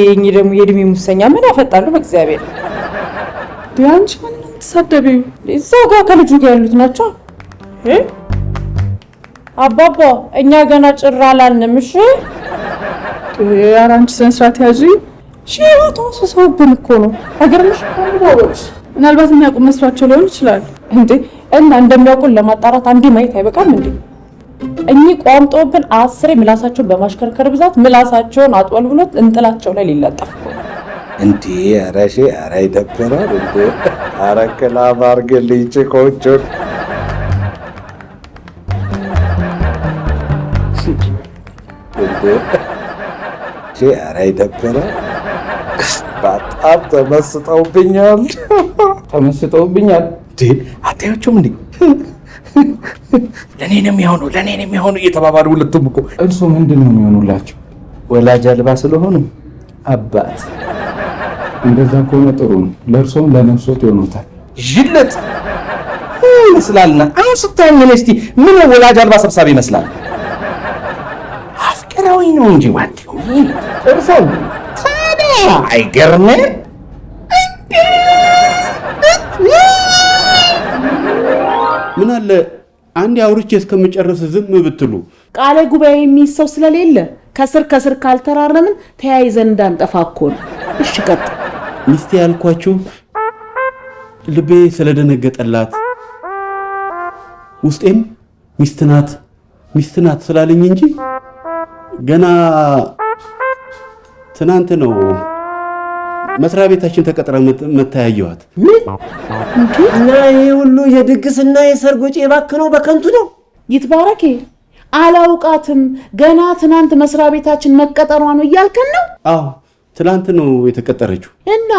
እኚ ደግሞ የእድሜ ሙሰኛ ምን ያፈጣሉ በእግዚአብሔር። ዲያንች ምን ተሳደበው? እዛው ጋር ከልጁ ጋር ያሉት ናቸው። አባባ እኛ ገና ጭራ አላልንም። እሺ ያራንቺ ሰንስራት ያጂ ሺዋቶ ሰውብን እኮ ነው አገርምሽ ቆንጆዎች። ምናልባት የሚያውቁ መስሏቸው ሊሆን ይችላል እንዴ። እና እንደሚያውቁን ለማጣራት አንዴ ማየት አይበቃም እንዴ? እኚህ ቋምጦብን 10 ምላሳቸውን በማሽከርከር ብዛት ምላሳቸውን አጥወልብሎት እንጥላቸው ላይ ሊለጠፍ እንዴ። አራሼ አራ ይደብራል እንዴ። አረከላ ማርገልኝ ጭቆቹን እንዴ። አራ ይደብራል። በጣም ተመስጠውብኛል። እንዴ አታያቸውም እንዴ? ለኔንም ይሆኑ እየተባባሉ ሁለቱም እኮ እርሱ ምንድነው የሚሆኑላቸው? ወላጅ አልባ ስለሆኑ አባት። እንደዛ ከሆነ ጥሩ ነው። ለእርሶም ለነፍሶት ይሆኑታል። ጅለት ይመስላልና አሁን ስታየኝ እኔ እስቲ ምን ወላጅ አልባ ሰብሳቢ ይመስላል? አፍቅራዊ ነው እንጂ ዋንቲው እርሶ ታዲያ አይገርምም? ምን አለ አንድ አውርቼ እስከመጨረስ ዝም ብትሉ። ቃለ ጉባኤ የሚይዝ ሰው ስለሌለ ከስር ካልተራረምን ተያይዘን እንዳንጠፋ እኮ ነው። እሺ ቀጥ ሚስቴ ያልኳችሁ ልቤ ስለደነገጠላት ውስጤም ሚስት ናት ስላለኝ እንጂ ገና ትናንት ነው መስሪያ ቤታችን ተቀጥራ መታያየዋት። እና ይሄ ሁሉ የድግስና የሰርግ ወጪ የባከነው በከንቱ ነው። ይትባረክ አላውቃትም። ገና ትናንት መስሪያ ቤታችን መቀጠሯ ነው እያልከን ነው? አዎ ትናንት ነው የተቀጠረችው። እና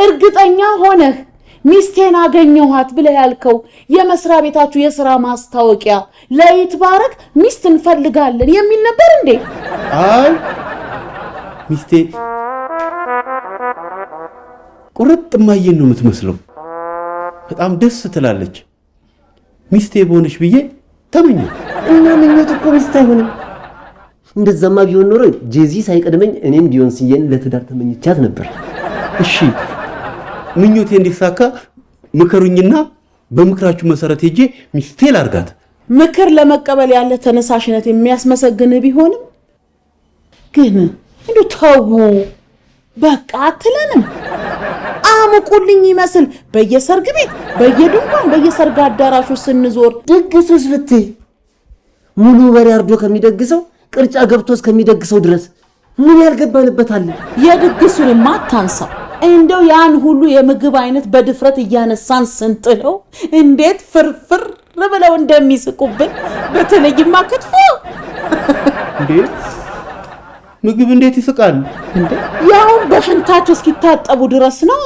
እርግጠኛ ሆነህ ሚስቴን አገኘኋት ብለህ ያልከው የመስሪያ ቤታችሁ የሥራ ማስታወቂያ ለይትባረክ ሚስት እንፈልጋለን የሚል ነበር እንዴ? አይ ሚስቴ ቁርጥ ማየን ነው የምትመስለው። በጣም ደስ ትላለች። ሚስቴ በሆነች ብዬ ተመኘ። እና ምኞት እኮ ሚስት አይሆንም። እንደዛማ ቢሆን ኖሮ ጄዚ ሳይቀድመኝ እኔም ቢዮንስዬን ለትዳር ተመኝቻት ነበር። እሺ ምኞቴ እንዲሳካ ምከሩኝና በምክራችሁ መሰረት ሄጄ ሚስቴ ላርጋት። ምክር ለመቀበል ያለ ተነሳሽነት የሚያስመሰግን ቢሆንም ግን እንዴ ተው በቃ አትለንም። አሙቁልኝ ይመስል በየሰርግ ቤት በየድንኳን በየሰርግ አዳራሹ ስንዞር ድግሱስ ብትይ ሙሉ በሬ አርዶ ከሚደግሰው ቅርጫ ገብቶ እስከሚደግሰው ድረስ ምን ያልገባንበታል? የድግሱንማ አታንሳው። እንደው ያን ሁሉ የምግብ አይነት በድፍረት እያነሳን ስንጥለው እንዴት ፍርፍር ብለው እንደሚስቁብን በተለይማ ክትፎ እንዴ ምግብ እንዴት ይስቃል እንዴ? ያው በሽንታቸው እስኪታጠቡ ድረስ ነው።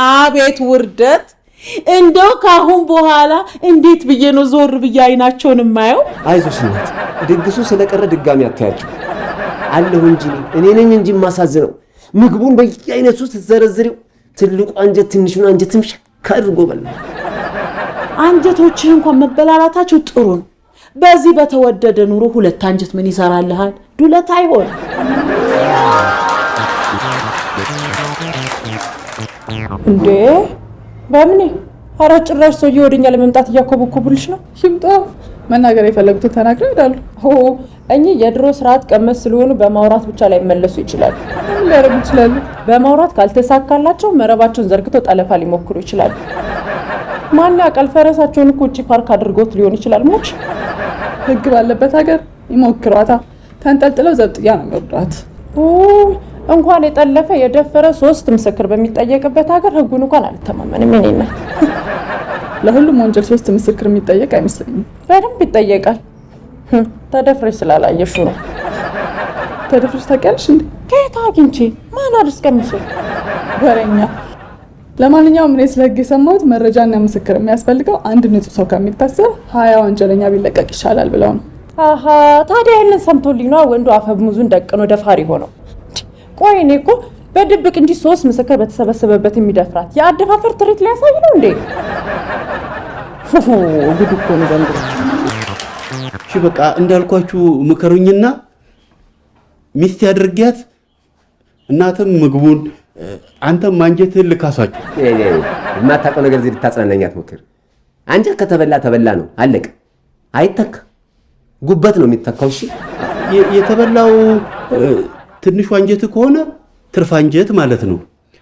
አቤት ውርደት! እንደው ካሁን በኋላ እንዴት ብዬ ነው ዞር ብዬ አይናቸውን የማየው? አይዞሽ እናት፣ ድግሱ ስለቀረ ድጋሚ አታያቸው አለሁ እንጂ እኔ ነኝ እንጂ ማሳዝነው። ምግቡን በየአይነቱ ስትዘረዝሪው ትልቁ አንጀት ትንሹን አንጀትም ሸካ አድርጎ በላ። አንጀቶችህ እንኳን መበላላታቸው ጥሩ ነው። በዚህ በተወደደ ኑሮ ሁለት አንጀት ምን ይሰራልሃል? ዱለት አይሆን። እንዴ በምን ኧረ ጭራሽ ሰውዬው ወደኛ ለመምጣት እያኮበኮቡልሽ ነው። ይምጣ። መናገር የፈለጉትን ተናግረው ይሄዳሉ። እኚህ የድሮ ስርዓት ቀመስ ስለሆኑ በማውራት ብቻ ላይ መለሱ ይችላሉ። ምን ሊያደርጉ ይችላሉ? በማውራት ካልተሳካላቸው መረባቸውን ዘርግተው ጠለፋ ሊሞክሩ ይችላሉ። ማን ያውቃል? ፈረሳቸውን እኮ ውጪ ፓርክ አድርጎት ሊሆን ይችላል። ሞች ህግ ባለበት ሀገር ይሞክሯታ። ተንጠልጥለው ዘብጥያ ነው የሚወርዷት። እንኳን የጠለፈ የደፈረ 3 ምስክር በሚጠየቅበት ሀገር ህጉን እንኳን አልተማመንም። እኔና ለሁሉም ወንጀል 3 ምስክር የሚጠየቅ አይመስለኝም። በደንብ ይጠየቃል። ተደፍረሽ ስላላየሹ ነው። ተደፍረሽ ታውቂያለሽ እንዴ? ከየት አግኝቼ ማን አድርስቀምሶ ወሬኛ። ለማንኛውም እኔ ስለ ህግ የሰማሁት መረጃና ምስክር የሚያስፈልገው አንድ ንጹህ ሰው ከሚታሰር 20 ወንጀለኛ ቢለቀቅ ይሻላል ብለው ነው። አሃ ታዲያ ይሄንን ሰምቶልኝ ነው ወንዱ አፈሙዙን ደቅኖ ደፋሪ ሆነው። ቆይ እኔ እኮ በድብቅ እንጂ 3 ምስክር በተሰበሰበበት የሚደፍራት የአደፋፈር ትርኢት ሊያሳይ ነው እንዴ? ጉድ እኮ ነው ዘንድሮ። እሺ በቃ እንዳልኳችሁ ምከሩኝና ሚስት ያድርጊያት። እናትም ምግቡን አንተም አንጀትህን ልካሳችሁ። የማታውቀው ነገር እዚህ ልታጽናናኝ አትሞክር። አንጀት ከተበላ ተበላ ነው፣ አለቀ። አይተካ ጉበት ነው የሚተካው። እሺ የተበላው ትንሹ አንጀት ከሆነ ትርፍ አንጀት ማለት ነው።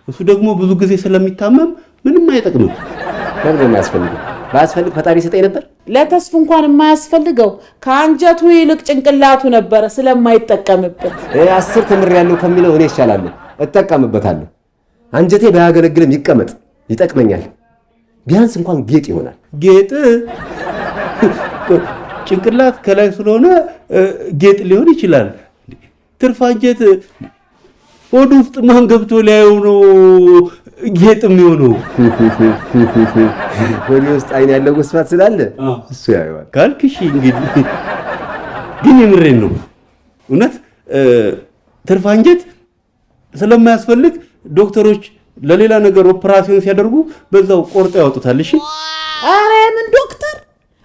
እሱ ደግሞ ብዙ ጊዜ ስለሚታመም ምንም አይጠቅምም። ለምን የሚያስፈልገው? ባስፈልግ ፈጣሪ ሰጠኝ ነበር። ለተስፉ እንኳን የማያስፈልገው ከአንጀቱ ይልቅ ጭንቅላቱ ነበረ ስለማይጠቀምበት። 10 ተምሬያለሁ ከሚለው እኔ እሻላለሁ፣ እጠቀምበታለሁ። አንጀቴ ባያገለግልም ይቀመጥ፣ ይጠቅመኛል። ቢያንስ እንኳን ጌጥ ይሆናል። ጌጥ ጭንቅላት ከላይ ስለሆነ ጌጥ ሊሆን ይችላል። ትርፍ አንጀት ሆድ ውስጥ ማን ገብቶ ሊያየው ነው ጌጥ የሚሆነው? ሆዴ ውስጥ አይን ያለው ወስፋት ስላለ እሱ ያየዋል ካልክሽ እንግዲህ ግን የምሬን ነው። እውነት ትርፍ አንጀት ስለማያስፈልግ ዶክተሮች ለሌላ ነገር ኦፕራሲዮን ሲያደርጉ በዛው ቆርጦ ያወጡታል። እሺ አረ ምን ዶክተር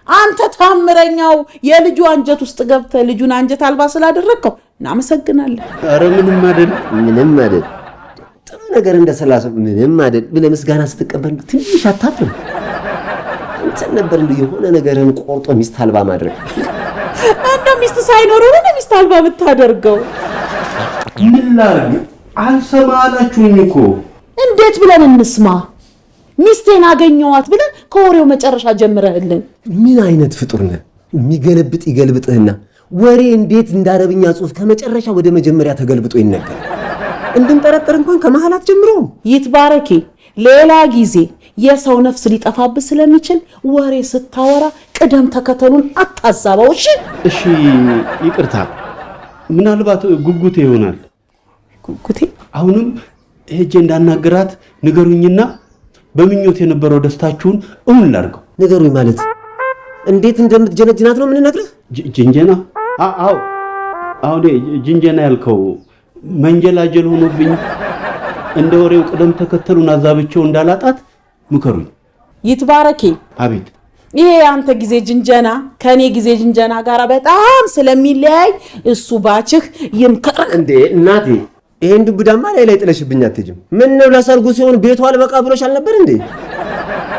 አንተ ታምረኛው የልጁ አንጀት ውስጥ ገብተህ ልጁን አንጀት አልባ ስላደረግከው እናመሰግናለን። አረ ምንም አይደል፣ ምንም አይደል። ጥሩ ነገር እንደሰላሰ ምንም አይደል ብለህ ምስጋና ስትቀበል ትንሽ አታፍርም? አንተን ነበር እንደ የሆነ ነገርን ቆርጦ ሚስት አልባ ማድረግ። እንደ ሚስት ሳይኖር ወደ ሚስት አልባ ብታደርገው ምን ላድርግ? አልሰማ አላችሁኝ እኮ። እንዴት ብለን እንስማ? ሚስቴን አገኘዋት ብለን ከወሬው መጨረሻ ጀምረህልን። ምን አይነት ፍጡር ነህ? የሚገለብጥ ይገልብጥህና ወሬ እንዴት እንዳረብኛ ጽሑፍ ከመጨረሻ ወደ መጀመሪያ ተገልብጦ ይነገር። እንድንጠረጠር እንኳን ከመሃላት ጀምሮ ይትባረኪ። ሌላ ጊዜ የሰው ነፍስ ሊጠፋብህ ስለሚችል ወሬ ስታወራ ቅደም ተከተሉን አታዛባው። እሺ እሺ፣ ይቅርታ። ምናልባት ጉጉቴ ይሆናል። ጉጉቴ? አሁንም ሄጄ እንዳናገራት ንገሩኝና በምኞት የነበረው ደስታችሁን እውን ላድርገው። ንገሩኝ ማለት እንዴት እንደምትጀነጅናት ነው የምንነግርህ? ጅንጀና? አዎ አሁን ጅንጀና ያልከው መንጀላጀል ሆኖብኝ እንደ ወሬው ቅደም ተከተሉን አዛብቸው እንዳላጣት ምከሩኝ። ይትባረኪ። አቤት። ይሄ አንተ ጊዜ ጅንጀና ከኔ ጊዜ ጅንጀና ጋር በጣም ስለሚለያይ እሱ ባችህ ይምከር። እንዴ እናቴ ይሄን ዱብዳማ ላይ ጥለሽብኝ አትሄጂም? ምን ነው ለሰርጉ ሲሆን ቤቷ አልበቃ ብሎሽ አልነበር እንዴ?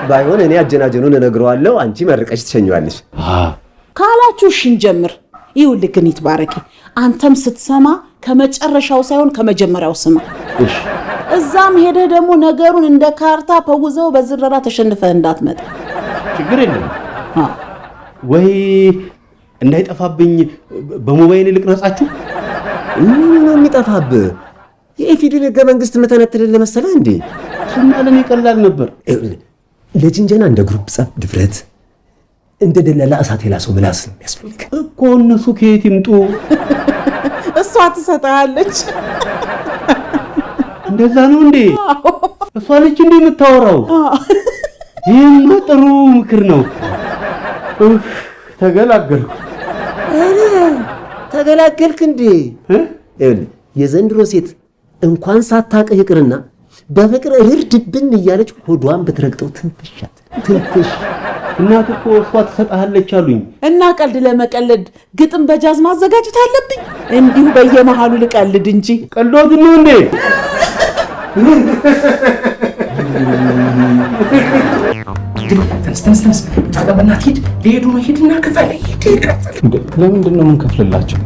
ባይሆን እኔ አጀናጀኑን እነግረዋለሁ፣ አንቺ መርቀሽ ትሸኘዋለሽ። ካላችሁ እሺ እንጀምር። ይኸውልህ ግን ይትባረኪ፣ አንተም ስትሰማ ከመጨረሻው ሳይሆን ከመጀመሪያው ስማ። እሺ። እዛም ሄደህ ደግሞ ነገሩን እንደ ካርታ ፈውዘው በዝረራ ተሸንፈህ እንዳትመጣ። ችግር የለም ወይ? እንዳይጠፋብኝ በሞባይል ልቅረጻችሁ። ምን ነው የሚጠፋብህ? የኢፌዴሪ ሕገ መንግስት መተነትልህ መሰለህ እንዴ? እሱማ ለኔ ቀላል ነበር። ለጅንጀና እንደ ግሩፕ ጸብ ድፍረት፣ እንደ ደላላ እሳት የላሰው ምላስ ነው የሚያስፈልግ እኮ። እነሱ ከየት ይምጡ? እሷ ትሰጣለች። እንደዛ ነው እንዴ? እሷ ልጅ እንዴ የምታወራው? ይህማ ጥሩ ምክር ነው። ተገላገልኩ። ተገላገልክ እንዴ? የዘንድሮ ሴት እንኳን ሳታውቅህ ይቅርና በፍቅር እርድብን እያለች ሆዷን ብትረግጠው ትንፍሻት ትንፍሽ። እናት እኮ እሷ ትሰጣለች አሉኝ። እና ቀልድ ለመቀለድ ግጥም በጃዝ ማዘጋጀት አለብኝ? እንዲሁ በየመሃሉ ልቀልድ እንጂ ቀልዶት ነው እንዴ? ተነስ ታቀበናት ሂድ። ሊሄዱ ነው። ሂድና ክፈል። ለምንድን ነው የምንከፍልላቸው?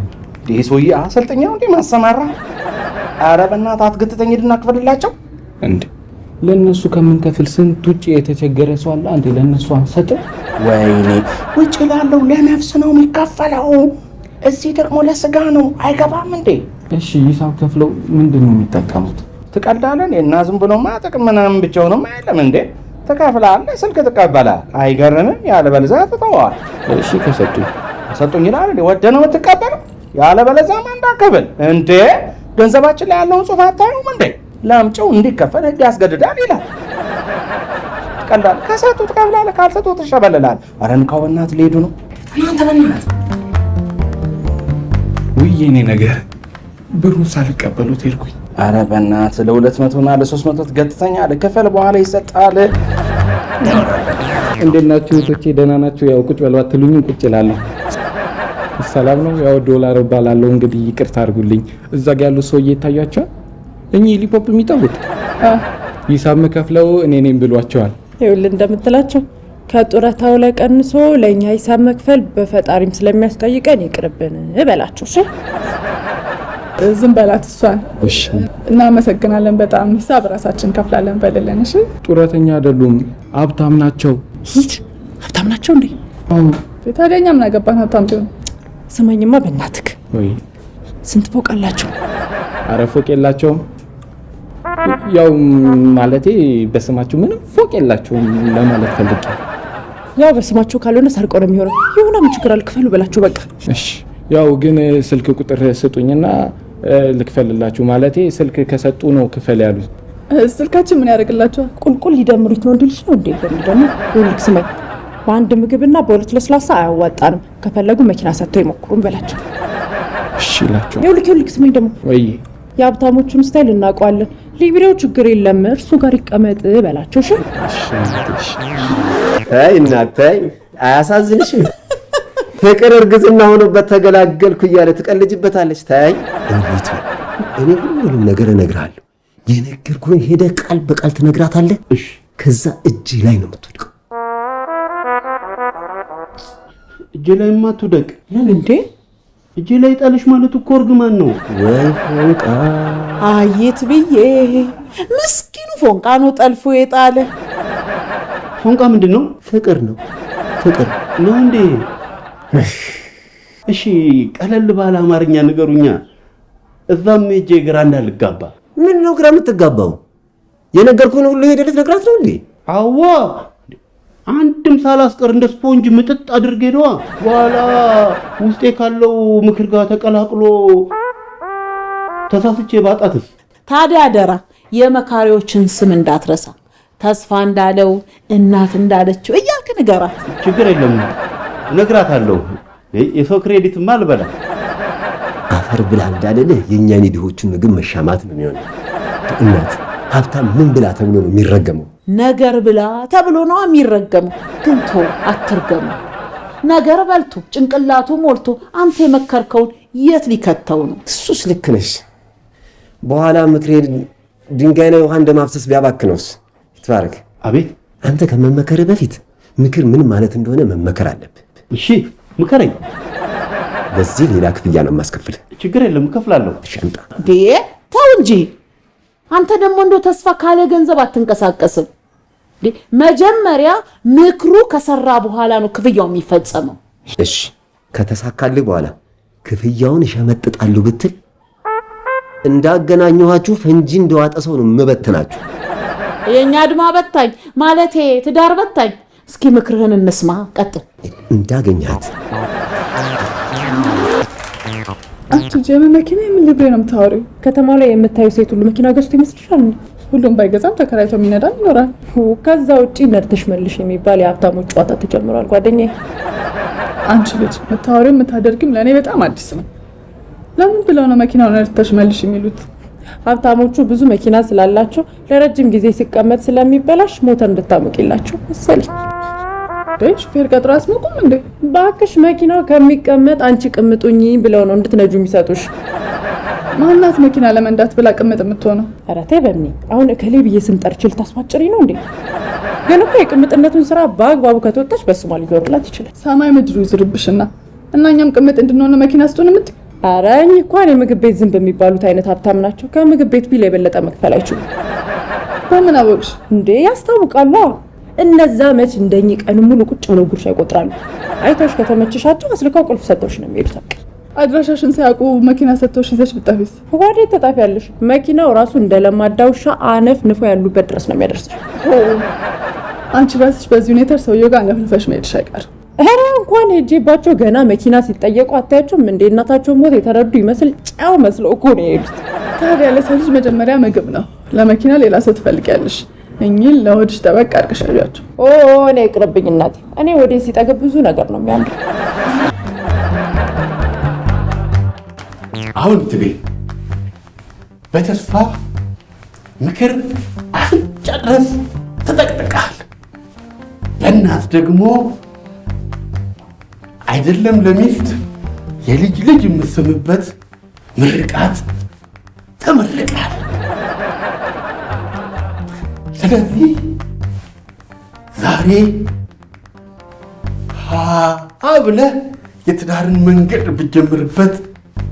ይሄ ሰውዬ አሰልጠኛው እንዴ ማሰማራ? ኧረ በእናትህ አትገትተኝ። ሂድና ክፈልላቸው። እንዴ ለነሱ ከምንከፍል ስንት ውጭ የተቸገረ ሰው አለ። አንዴ ለነሱ አንሰጥም? ወይኔ ውጭ ላለው ለነፍስ ነው የሚከፈለው፣ እዚህ ደግሞ ለስጋ ነው። አይገባም እንዴ? እሺ ሂሳብ ከፍለው ምንድን ነው የሚጠቀሙት? ትቀልዳለህ እና ዝም ብሎማ ጥቅም ምናምን ብቻውንም አይደለም እንዴ? ትከፍላለህ፣ ስልክ ትቀበላለህ። አይገርምም? ያለበለዚያ ትተዋል። እሺ ከሰጡኝ ይላል እንዴ? ወደ ነው የምትቀበለው? ያለበለዚያማ እንዳከብል እንዴ? ገንዘባችን ላይ ያለውን ጽሑፍ አታዩም እንዴ? ላምጪው እንዲከፈል ህግ ያስገድዳል ይላል። ትቀልዳለህ። ከሰጡ ትከፍላለህ፣ ካልሰጡ ትሸበልላለህ። ኧረ እንካው በእናትህ ሊሄዱ ነው። እናንተ በእናትህ ውይ የኔ ነገር ብሩን ሳልቀበሉት ሄድኩኝ። ኧረ በእናትህ ለ200 እና ለ300 ትገትተኛለህ። ክፈል፣ በኋላ ይሰጣል። እንዴት ናችሁ እህቶቼ? ደህና ናችሁ? ያው ቁጭ በሉ አትሉኝም? ቁጭ እላለሁ። ሰላም ነው። ያው ዶላር ባላለው እንግዲህ ይቅርታ አድርጉልኝ። እዛ ጋር ያሉ ሰውዬ ይታያቸዋል። እኚህ ሊፖፕ የሚጠቡት ሂሳብ መከፍለው እኔ ነኝ ብሏቸዋል። ይኸውልህ እንደምትላቸው ከጡረታው ላይ ቀንሶ ለእኛ ሂሳብ መክፈል በፈጣሪም ስለሚያስጠይቀን ይቅርብን በላቸው። እሺ ዝም በላት እሷን። እሺ እናመሰግናለን በጣም ሂሳብ ራሳችን ከፍላለን በልልን። እሺ ጡረተኛ አይደሉም፣ ሀብታም ናቸው። ሂድ ሀብታም ናቸው እንዴ? ታዲያ እኛ ምን አገባን ሀብታም ቢሆን? ስማኝማ በእናትህ ወይ ስንት ፎቅ አላቸው? ኧረ ፎቅ የላቸውም። ያው ማለቴ በስማቸው ምንም ፎቅ የላቸውም ለማለት ፈልጌ። ያው በስማቸው ካልሆነ ሰርቀው ነው የሚሆነው። የሆነ ምን ችግር አለ? ክፈሉ በላቸው በቃ። እሺ ያው ግን ስልክ ቁጥር ስጡኝና ልክፈልላችሁ። ማለቴ ስልክ ከሰጡ ነው ክፈል ያሉኝ። ስልካችን ምን ያደርግላቸዋል? ቁልቁል ሊደምሩት ነው እንዲልሽ ነው እንዴ? ደግሞ ይልክ ስማኝ፣ በአንድ ምግብና በሁለት ለስላሳ አያዋጣንም። ከፈለጉ መኪና ሰጥተው ይሞክሩን በላቸው። እሺ እላቸው። ይልክ ስማኝ ደግሞ ወይ የሀብታሞቹን ስታይል እናውቀዋለን። ሊብሬው ችግር የለም እርሱ ጋር ይቀመጥ በላቸው። እሺ ተይ እናት ተይ፣ አያሳዝንሽም? ፍቅር እርግዝና ሆኖበት ተገላገልኩ እያለ ትቀልጅበታለች። ተይ እንዴት ነው? እኔ ሁሉንም ነገር እነግርሃለሁ። የነገርኩህን ሄደህ ቃል በቃል ትነግራታለህ። ከዛ እጅ ላይ ነው የምትወድቀው። እጄ ላይ ማትወደቅ እንዴ? እጄ ላይ ጣልሽ ማለት እኮ እርግማን ነው። ወይ ፎንቃ አየት ብዬ ምስኪኑ ፎንቃ ነው ጠልፎ የጣለ። ፎንቃ ምንድን ነው? ፍቅር ነው ፍቅር ነው እንዴ? እሺ ቀለል ባለ አማርኛ ንገሩኛ። እዛም ሄጄ ግራ እንዳልጋባ። ምን ነው ግራ የምትጋባው? የነገርኩህን ሁሉ ሄደህ ልትነግራት ነው እንዴ? አዋ አንድም ሳላስቀር እንደ ስፖንጅ ምጥጥ አድርጌ ነዋ። በኋላ ውስጤ ካለው ምክር ጋር ተቀላቅሎ ተሳስቼ ባጣትስ? ታዲያ አደራ የመካሪዎችን ስም እንዳትረሳ። ተስፋ እንዳለው እናት እንዳለችው እያልክ ንገራት። ችግር የለም እነግራታለሁ። የሰው ክሬዲትማ አልበላ። አፈር ብላ እንዳለልህ የእኛን የድሆቹን ምግብ መሻማት ነው የሚሆነው። እናት ሀብታም ምን ብላ ተብሎ ነው የሚረገመው? ነገር ብላ ተብሎ ነው የሚረገመው። ግን ቶ አትርገሙ። ነገር በልቶ ጭንቅላቱ ሞልቶ አንተ የመከርከውን የት ሊከተው ነው? እሱስ ልክ ነሽ። በኋላ ምክሬ ድንጋይ ላይ ውሃ እንደማፍሰስ ቢያባክነውስ? ይትባረክ። አቤት። አንተ ከመመከር በፊት ምክር ምን ማለት እንደሆነ መመከር አለብህ። እሺ ምከረኝ። ለዚህ ሌላ ክፍያ ነው የማስከፍልህ። ችግር የለም እከፍላለሁ። ሻንጣ እንዴ ተው እንጂ አንተ ደግሞ እንደው ተስፋ ካለ ገንዘብ አትንቀሳቀስም። መጀመሪያ ምክሩ ከሰራ በኋላ ነው ክፍያው የሚፈጸመው። እሺ ከተሳካልህ በኋላ ክፍያውን እሸመጥጣለሁ ብትል እንዳገናኘኋችሁ ፈንጂ እንደዋጠ ሰው ነው የምበትናችሁ። የኛ አድማ በታኝ ማለቴ ትዳር በታኝ። እስኪ ምክርህን እንስማ። ቀጥል። እንዳገኛት ጀመ መኪና ምን ልብሬ ነው የምታወሪው? ከተማው ላይ የምታዩ ሴት ሁሉ መኪና ገዝቶ ይመስልሻል? ሁሉም ባይገዛም ተከራይቶ የሚነዳም ይኖራል። ከዛ ውጪ ነድተሽ መልሽ የሚባል የሀብታሞች ጨዋታ ተጀምሯል ጓደኛዬ። አንቺ ልጅ የምታወሪው የምታደርጊም ለእኔ በጣም አዲስ ነው። ለምን ብለው ነው መኪናውን ነድተሽ መልሽ የሚሉት? ሀብታሞቹ ብዙ መኪና ስላላቸው ለረጅም ጊዜ ሲቀመጥ ስለሚበላሽ ሞተር እንድታሞቂላቸው መሰለኝ። ሹፌር ቀጥሮ አስሞቁም እንዴ? ባክሽ መኪናው ከሚቀመጥ አንቺ ቅምጡኝ ብለው ነው እንድትነጁ የሚሰጡሽ። ማናት መኪና ለመንዳት ብላ ቅምጥ የምትሆነው? ኧረ ተይ በእኔ አሁን እከሌ ብዬ ስንጠርች ልታስፋጭሪ ነው እንዴ? ግን እኮ የቅምጥነቱን ስራ በአግባቡ ከተወጣች በስሟ ሊዞርላት ይችላል። ሰማይ ምድሩ ይዝርብሽና እና እኛም ቅምጥ እንድንሆነ መኪና ስጡን የምትይ? ኧረ እኚህ እንኳን የምግብ ቤት ዝንብ የሚባሉት አይነት ሀብታም ናቸው። ከምግብ ቤት ቢል የበለጠ መክፈል አይችሉም። በምን አወቅሽ እንዴ? ያስታውቃሉ። እነዛ መች እንደኝ ቀን ሙሉ ቁጭ ብለው ጉርሻ ይቆጥራሉ። አይተውሽ ከተመችሻቸው አስልከው ቁልፍ ሰጥተውሽ ነው የሚሄዱት። አድራሻሽን ሳያውቁ መኪና ሰጥተውሽ ይዘሽ ብታፊስ? ወዴት ተጣፊያለሽ? መኪናው ራሱ እንደለማዳ ውሻ አነፍ ንፎ ያሉበት ድረስ ነው የሚያደርስሽ። አንቺ ራስሽ በዚህ ሁኔታ ሰውየው ጋር ነፍልፈሽ መሄድሽ አይቀርም። ኧረ እንኳን ሄጄባቸው ገና መኪና ሲጠየቁ አታያቸውም እንዴ? እናታቸውን ሞት የተረዱ ይመስል ጫው መስለው እኮ ነው የሄዱት። ታዲያ ለሰው ልጅ መጀመሪያ ምግብ ነው፣ ለመኪና ሌላ ሰው ትፈልጊያለሽ። እኚህን ለሆድሽ ጠበቅ አድርገሽ ያዣቸው። እኔ ይቅርብኝ እናቴ። እኔ ወዴት ሲጠገብ ብዙ ነገር ነው የሚያምር። አሁን ትቤ በተስፋ ምክር አፍንጫ ድረስ ተጠቅጥቀሃል። በእናት ደግሞ አይደለም ለሚስት የልጅ ልጅ የምስምበት ምርቃት ተመርቃል። ስለዚህ ዛሬ ብለህ የትዳርን መንገድ ብጀምርበት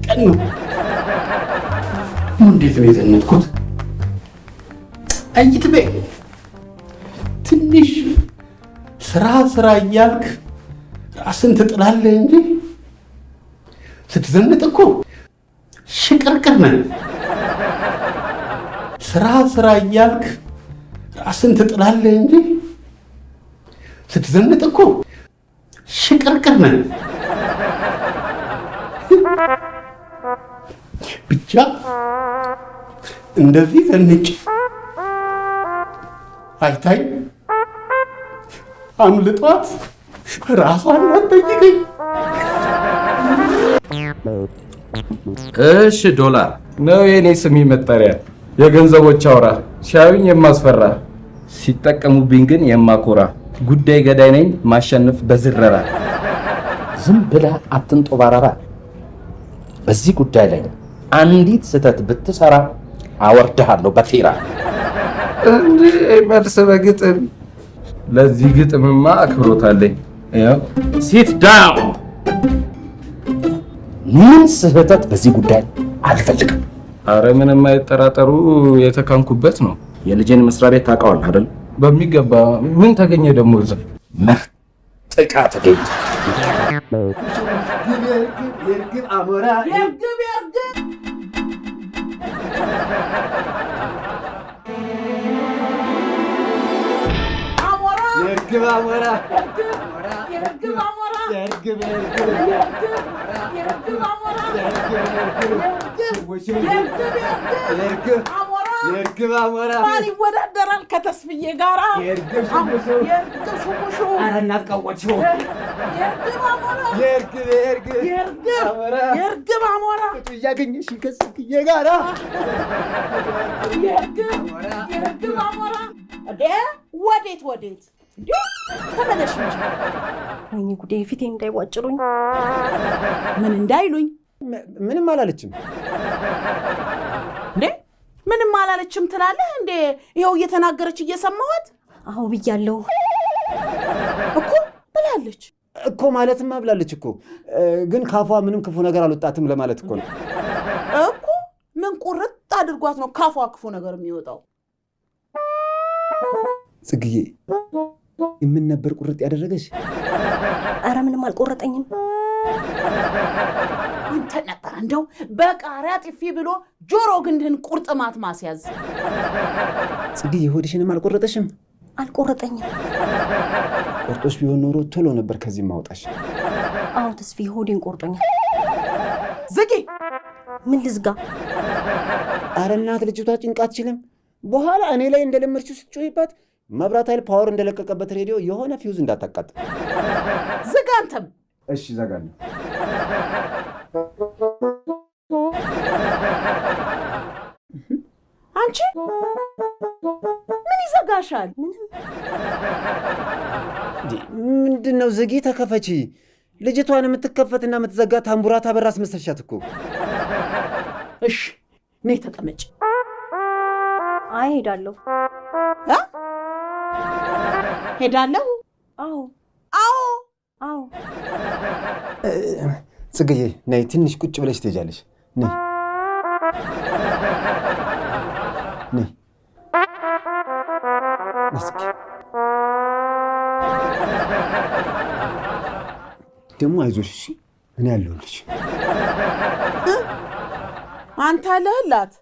ቀን ነው። እንዴት ነው የዘነጥኩት? አይትቤ ትንሽ ስራ እያልክ ራስን ትጥላለህ እንጂ ስትዘንጥ እኮ ሽቅርቅር ነህ። ስራ እያልክ ራስን ትጥላለህ እንጂ ስትዘንጥ እኮ ሽቅርቅር ነህ። ብቻ እንደዚህ ዘንጭ አይታይ አምልጧት ራሷን አትጠይቀኝ። እሺ ዶላር ነው የኔ ስሜ መጠሪያ። የገንዘቦች አውራ ሲያዩኝ የማስፈራ ሲጠቀሙብኝ ግን የማኮራ ጉዳይ ገዳይ ነኝ ማሸነፍ በዝረራ። ዝም ብለህ አትንጦባረራ። በዚህ ጉዳይ ላይ አንዲት ስህተት ብትሰራ አወርድሃለሁ በቴራ። እንዴ መልስ በግጥም ለዚህ ግጥምማ አክብሮት አለኝ። ያው ሲት ዳውን። ምን ስህተት በዚህ ጉዳይ አልፈልግም። አረ ምንም አይጠራጠሩ፣ የተካንኩበት ነው። የልጄን መስሪያ ቤት ታውቀዋለህ አይደል? በሚገባ። ምን ተገኘ ደግሞ እዛ? ምርጥ ዕቃ ተገኘ። ማን ይወዳደራል ከተስፍዬ ጋራ? የእርግብ አሞራ እያገኘሽ ከስክዬ ጋራ የእርግብ አሞራ ወዴት ተመለሽ እንጂ። ወይኔ ጉዴ! ፊቴ እንዳይዋጭሩኝ። ምን እንዳይሉኝ? ምንም አላለችም እንዴ? ምንም አላለችም ትላለህ እንዴ? ይኸው እየተናገረች እየሰማኋት። አዎ ብያለሁ እኮ ብላለች እኮ ማለትማ ብላለች እኮ፣ ግን ካፏ ምንም ክፉ ነገር አልወጣትም ለማለት እኮ ነው እኮ። ምን ቁርጥ አድርጓት ነው ካፏ ክፉ ነገር የሚወጣው? ጽግዬ ምን ነበር ቁርጥ ያደረገሽ? አረ ምንም አልቆረጠኝም። አንተ ነበር እንደው በቃሪያ ጥፊ ብሎ ጆሮ ግንድህን ቁርጥማት ማስያዝ። ጽግዬ ሆድሽንም አልቆረጠሽም? አልቆረጠኝም። ቆርጦሽ ቢሆን ኖሮ ቶሎ ነበር ከዚህ ማውጣሽ። አዎ ተስፍዬ ሆዴን ቆርጦኛል። ዝጊ። ምን ልዝጋ? አረ እናት ልጅቷ ጭንቃ አትችልም። በኋላ እኔ ላይ እንደለመድሽው ስትጮይባት መብራት ኃይል ፓወር እንደለቀቀበት ሬዲዮ የሆነ ፊውዝ እንዳታቃጥል። ዝጋ አንተም። እሺ ዘጋለሁ። አንቺ ምን ይዘጋሻል? ምንድነው? ዝጊ፣ ተከፈቺ። ልጅቷን የምትከፈትና የምትዘጋ ታምቡራታ በር አስመሰልሻት እኮ። እሺ ነይ ተቀመጭ። አይ ሄዳለሁ። ሄዳለሁ? አዎ። ጽግዬ ነይ፣ ትንሽ ቁጭ ብለሽ ትሄጃለሽ። ነይ ደግሞ አይዞሽ፣ እሺ እኔ ያለሁልሽ። አንተ አለህላት።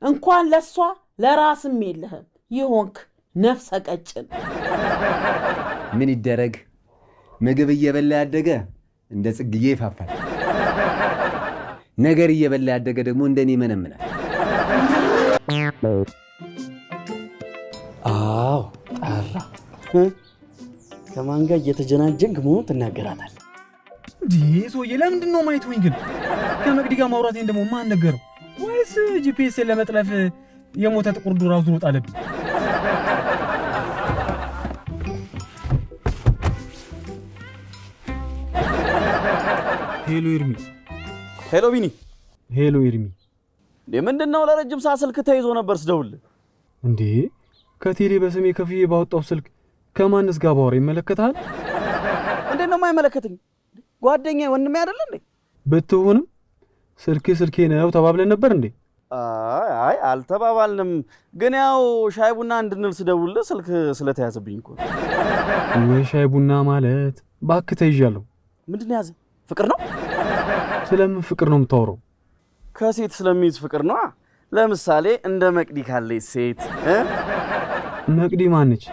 እንኳን ለሷ ለራስም የለህም ይሆንክ ነፍሰ ቀጭን። ምን ይደረግ፣ ምግብ እየበላ ያደገ እንደ ጽግዬ ይፋፋል፣ ነገር እየበላ ያደገ ደግሞ እንደኔ ይመነምናል። አዎ ጠራ። ከማን ጋር እየተጀናጀንክ መሆኑ ትናገራታል። እንዲህ ሰውዬ ለምንድን ነው ማይተወኝ ግን? ከመቅዲ ጋር ማውራቴን ደግሞ ማን ነገረው? ወይስ ጂፒኤስን ለመጥለፍ የሞተ ጥቁር ዱር አዙሮ ጣለብኝ? ሄሎ ኤርሚ። ሄሎ ቢኒ። ሄሎ ኤርሚ። ምንድነው ለረጅም ሰዓት ስልክ ተይዞ ነበር ስደውልልህ? እንዴ ከቴሌ በስሜ ከፍዬ ባወጣው ስልክ ከማንስ ጋር ባወራ ይመለከታል? እንዴት ነው የማይመለከተኝ? ጓደኛዬ ወንድሜ አይደል እንዴ? ብትሆንም ስልኬ ነው ተባብለን ነበር እንዴ? አይ አልተባባልንም፣ ግን ያው ሻይ ቡና እንድንል ስደውልልህ ስልክ ስለተያዘብኝ እኮ። ወይ ሻይ ቡና ማለት እባክህ ተይዣለሁ። ምንድነው ያዘ? ፍቅር ነው? ስለምን ፍቅር ነው የምታወራው? ከሴት ስለሚይዝ ፍቅር ነው። ለምሳሌ እንደ መቅዲ ካለች ሴት። መቅዲ ማነች?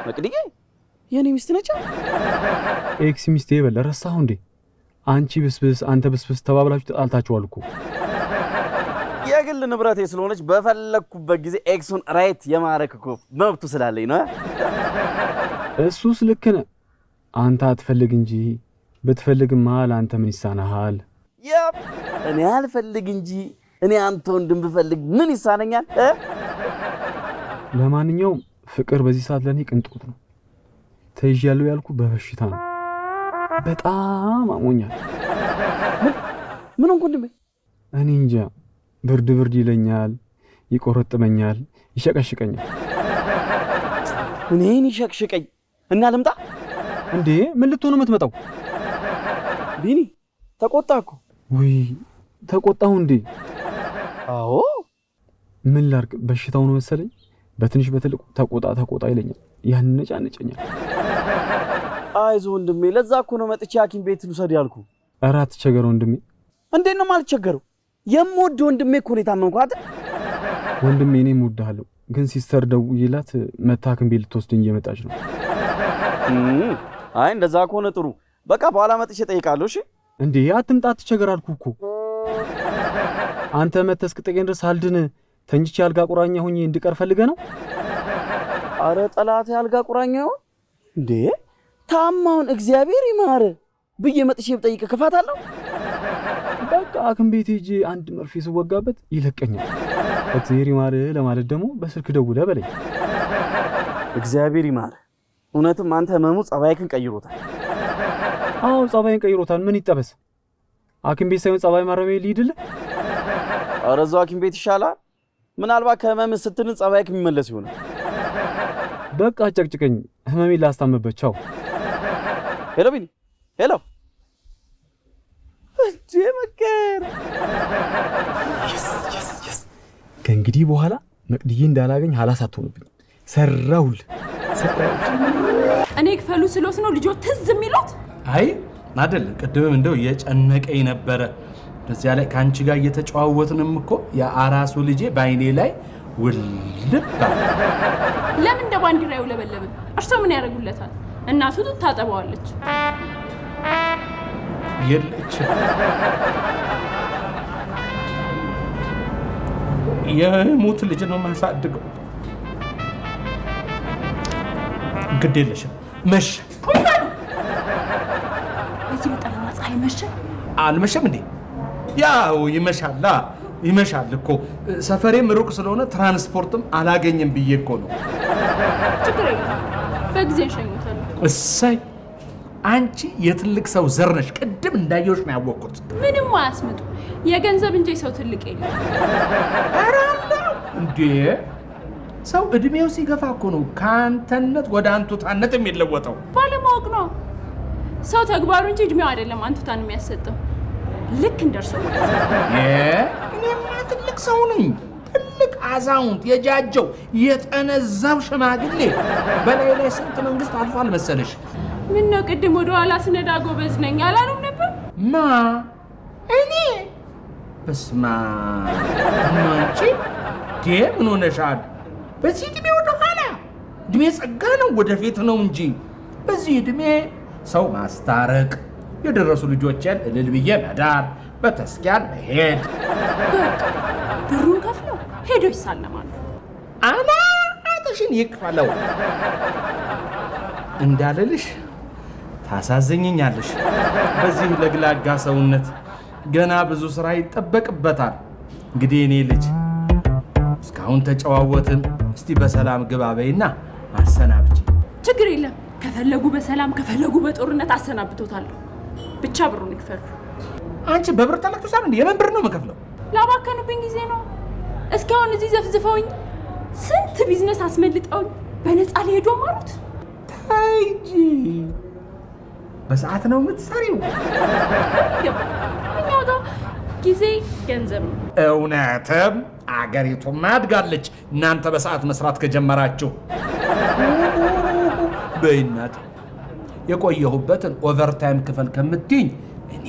መቅዲ የኔ ሚስት ነች። ኤክስ ሚስቴ በለ ረሳሁ እንዴ? አንቺ ብስብስ አንተ ብስብስ ተባብላችሁ ተጣልታችኋል እኮ። የግል ንብረቴ ስለሆነች በፈለኩበት ጊዜ ኤክሱን ራይት የማረክ እኮ መብቱ ስላለኝ ነው። እሱስ ልክ ነህ። አንተ አትፈልግ እንጂ ብትፈልግማ ለአንተ ምን ይሳናሃል? እኔ አልፈልግ እንጂ እኔ አንተ ወንድም ብፈልግ ምን ይሳነኛል? ለማንኛውም ፍቅር በዚህ ሰዓት ለኔ ቅንጦት ነው። ተይዣለሁ ያልኩ በበሽታ ነው። በጣም አሞኛል። ምን ሆንኩ ወንድሜ? እኔ እንጃ። ብርድ ይለኛል፣ ይቆረጥመኛል፣ ይሸቀሽቀኛል። እኔን ይሸቅሽቀኝ እና ልምጣ እንዴ? ምን ልትሆን ነው የምትመጣው? ቢኒ ተቆጣ እኮ። ውይ ተቆጣሁ እንዴ? አዎ ምን ላድርግ? በሽታው ነው መሰለኝ። በትንሽ በትልቁ ተቆጣ ይለኛል፣ ያንነጫነጨኛል። አይዞህ ወንድሜ፣ ለዛ እኮ ነው መጥቼ ሐኪም ቤት ልውሰድ ያልኩ። ኧረ አትቸገር ወንድሜ። እንዴት ነው የማልቸገረው? የምወድ ወንድሜ እኮ ነው የታመምኳት። ወንድሜ እኔም እወድሃለሁ፣ ግን ሲስተር ደውዬላት መታ ሐኪም ቤት ልትወስደኝ እየመጣች ነው። አይ እንደዛ ከሆነ ጥሩ። በቃ በኋላ መጥቼ እጠይቃለሁ። እሺ እንዴ አትምጣ፣ አትቸገር አልኩህ እኮ። አንተ መተህ እስክጠይቀኝ ድረስ አልድን ተንጅቼ አልጋ ቁራኛ ሆኜ እንድቀር ፈልገህ ነው? አረ ጠላቴ አልጋ ቁራኛ ይሆን እንዴ? ታማውን እግዚአብሔር ይማር ብዬ መጥቼ ብጠይቅህ ክፋት አለው? በቃ ሐኪም ቤት ሄጄ አንድ መርፌ ስወጋበት ይለቀኛል። እግዚአብሔር ይማር ለማለት ደግሞ በስልክ ደውለህ በለኝ። እግዚአብሔር ይማር። እውነትም አንተ ህመሙ ጸባይክን ቀይሮታል። አዎ ጸባይን ቀይሮታል። ምን ይጠበስ? ሐኪም ቤት ሳይሆን ጸባይ ማረሚያ ልሂድልህ? ኧረ እዛው ሐኪም ቤት ይሻላል። ምናልባት ከህመምህ ስትድን ጸባይክ የሚመለስ ይሆናል። በቃ ጨቅጭቀኝ፣ ህመሜን ላስታምበት። ቻው። ሄሎ ቢኒ፣ ሄሎ። እጄ መከር። ከእንግዲህ በኋላ መቅድዬ እንዳላገኝ ሀላስ አትሆንብኝ። ሰራውል እኔ ክፈሉ ስሎት ነው ልጆ ትዝ የሚሉት። አይ አይደለም፣ ቅድምም እንደው የጨነቀኝ ነበረ። በዚያ ላይ ከአንቺ ጋር እየተጨዋወትንም እኮ የአራሱ ልጄ በአይኔ ላይ ውልባ። ለምን እንደ ባንዲራ ይውለበለብን? እርሶ ምን ያደርጉለታል? እናቱ ታጠባዋለች። የለች የሙት ልጅ ነው ማሳድገው። ግድ የለሽም። መሸ። እዚህ በጠራራ ፀሐይ መሸ። አልመሸም እንዴ? ያው ይመሻላ። ይመሻል እኮ ሰፈሬም ሩቅ ስለሆነ ትራንስፖርትም አላገኝም ብዬ እኮ ነው። ችግር የለም፣ በጊዜ እንሸኙታለን። እሰይ አንቺ የትልቅ ሰው ዘር ነሽ። ቅድም እንዳየሁሽ ነው ያወቅኩት። ምንም አያስምጡ፣ የገንዘብ እንጂ ሰው ትልቅ የለም። ኧረ እንዴ ሰው እድሜው ሲገፋ እኮ ነው ከአንተነት ወደ አንቱታነት የሚለወጠው። ባለማወቅ ነው። ሰው ተግባሩ እንጂ እድሜው አይደለም አንቱታን የሚያሰጠው። ልክ እንደርሶ ማለት ነው። እኔማ ትልቅ ሰው ነኝ። ትልቅ አዛውንት፣ የጃጀው የጠነዛው ሽማግሌ በላይ ላይ ስንት መንግስት አልፏል መሰለሽ። ምን ነው ቅድም ወደ ኋላ ስነዳ ጎበዝ ነኝ አላሉም ነበር? ማ እኔ? በስማ አንቺ ምን ሆነሻል? በዚህ እድሜ ወደ ኋላ? እድሜ ጸጋ ነው፣ ወደፊት ነው እንጂ በዚህ እድሜ ሰው ማስታረቅ፣ የደረሱ ልጆችን እልል ብዬ መዳር፣ በተስኪያን መሄድ። በቃ ብሩን ከፍለው ሄዶ ይሳለማሉ። አናትሽን ይክፈለው እንዳልልሽ ታሳዘኝኛለሽ። በዚህ ለግላጋ ሰውነት ገና ብዙ ስራ ይጠበቅበታል። እንግዲህ እኔ ልጅ እስካሁን ተጨዋወትን። እስቲ በሰላም ግባ በይና አሰናብቼ። ችግር የለም። ከፈለጉ በሰላም ከፈለጉ በጦርነት አሰናብቶታለሁ። ብቻ ብሩን ይክፈሉ። አንቺ በብር ተለክተሻል እንዴ? የምን ብር ነው የምከፍለው? ላባከኑብኝ ጊዜ ነው። እስካሁን እዚህ ዘፍዝፈውኝ ስንት ቢዝነስ አስመልጠውኝ በነፃ ሊሄዱ አማሩት። ተይ እንጂ በሰዓት ነው የምትሰሪው። እኛው ጋር ጊዜ ገንዘብ ነው። እውነትም አገሪቱም አድጋለች እናንተ በሰዓት መስራት ከጀመራችሁ። በእናት የቆየሁበትን ኦቨርታይም ክፈል ከምትይኝ እኔ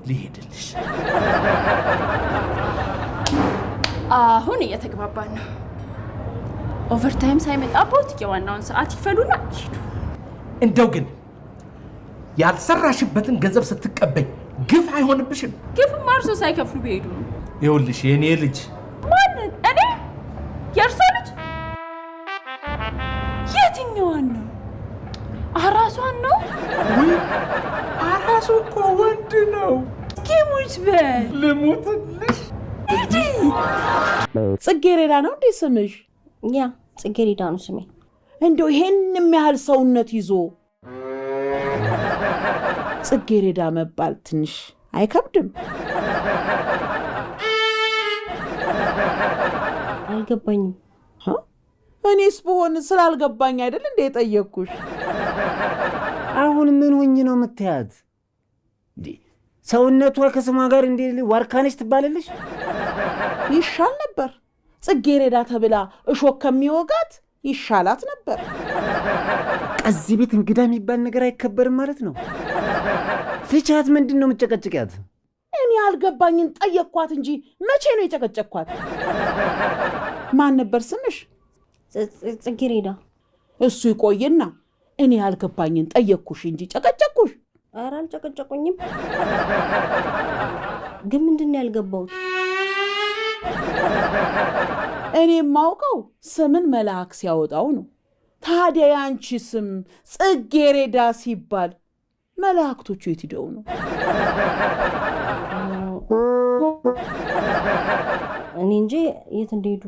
ልሄድልሽ። አሁን እየተግባባን ነው። ኦቨርታይም ሳይመጣቦት የዋናውን ሰዓት ይክፈሉና ይሄዱ። እንደው ግን ያልሰራሽበትን ገንዘብ ስትቀበኝ ግፍ አይሆንብሽም? ግፍማ እርሶ ሳይከፍሉ ቢሄዱ ነው። ይኸውልሽ የኔ ልጅ። ማንን? እኔ? የእርሶ ልጅ? የትኛዋን ነው? አራሷን ነው? ውይ አራሱ እኮ ወንድ ነው። ኪሙች በል ልሙትልሽ። ሂጂ። ጽጌረዳ ነው እንዴ ስምሽ? ያ ጽጌረዳ ነው ስሜ። እንደው ይሄን የሚያህል ሰውነት ይዞ ጽጌረዳ መባል ትንሽ አይከብድም? አልገባኝም። እኔስ ብሆን ስላልገባኝ አይደል እንዴ የጠየቅኩሽ? አሁን ምን ሆኝ ነው የምትያት? ሰውነቷ ከስሟ ጋር እንዴ ዋርካነች ትባላለሽ? ይሻል ነበር። ጽጌረዳ ተብላ እሾክ ከሚወጋት ይሻላት ነበር። እዚህ ቤት እንግዳ የሚባል ነገር አይከበርም ማለት ነው። ፍቻት። ምንድን ነው የምትጨቀጭቂያት? እኔ አልገባኝን ጠየቅኳት እንጂ መቼ ነው የጨቀጨቅኳት? ማን ነበር ስምሽ? ጽጌረዳ። እሱ ይቆይና እኔ አልገባኝን ጠየቅኩሽ እንጂ ጨቀጨቅኩሽ? ኧረ አልጨቀጨቁኝም። ግን ምንድን ነው ያልገባሁት? እኔ የማውቀው ስምን መልአክ ሲያወጣው ነው። ታዲያ ያንቺ ስም ጽጌረዳ ሲባል መላእክቶቹ የት ሄደው ነው? እኔ እንጂ የት እንደሄዱ።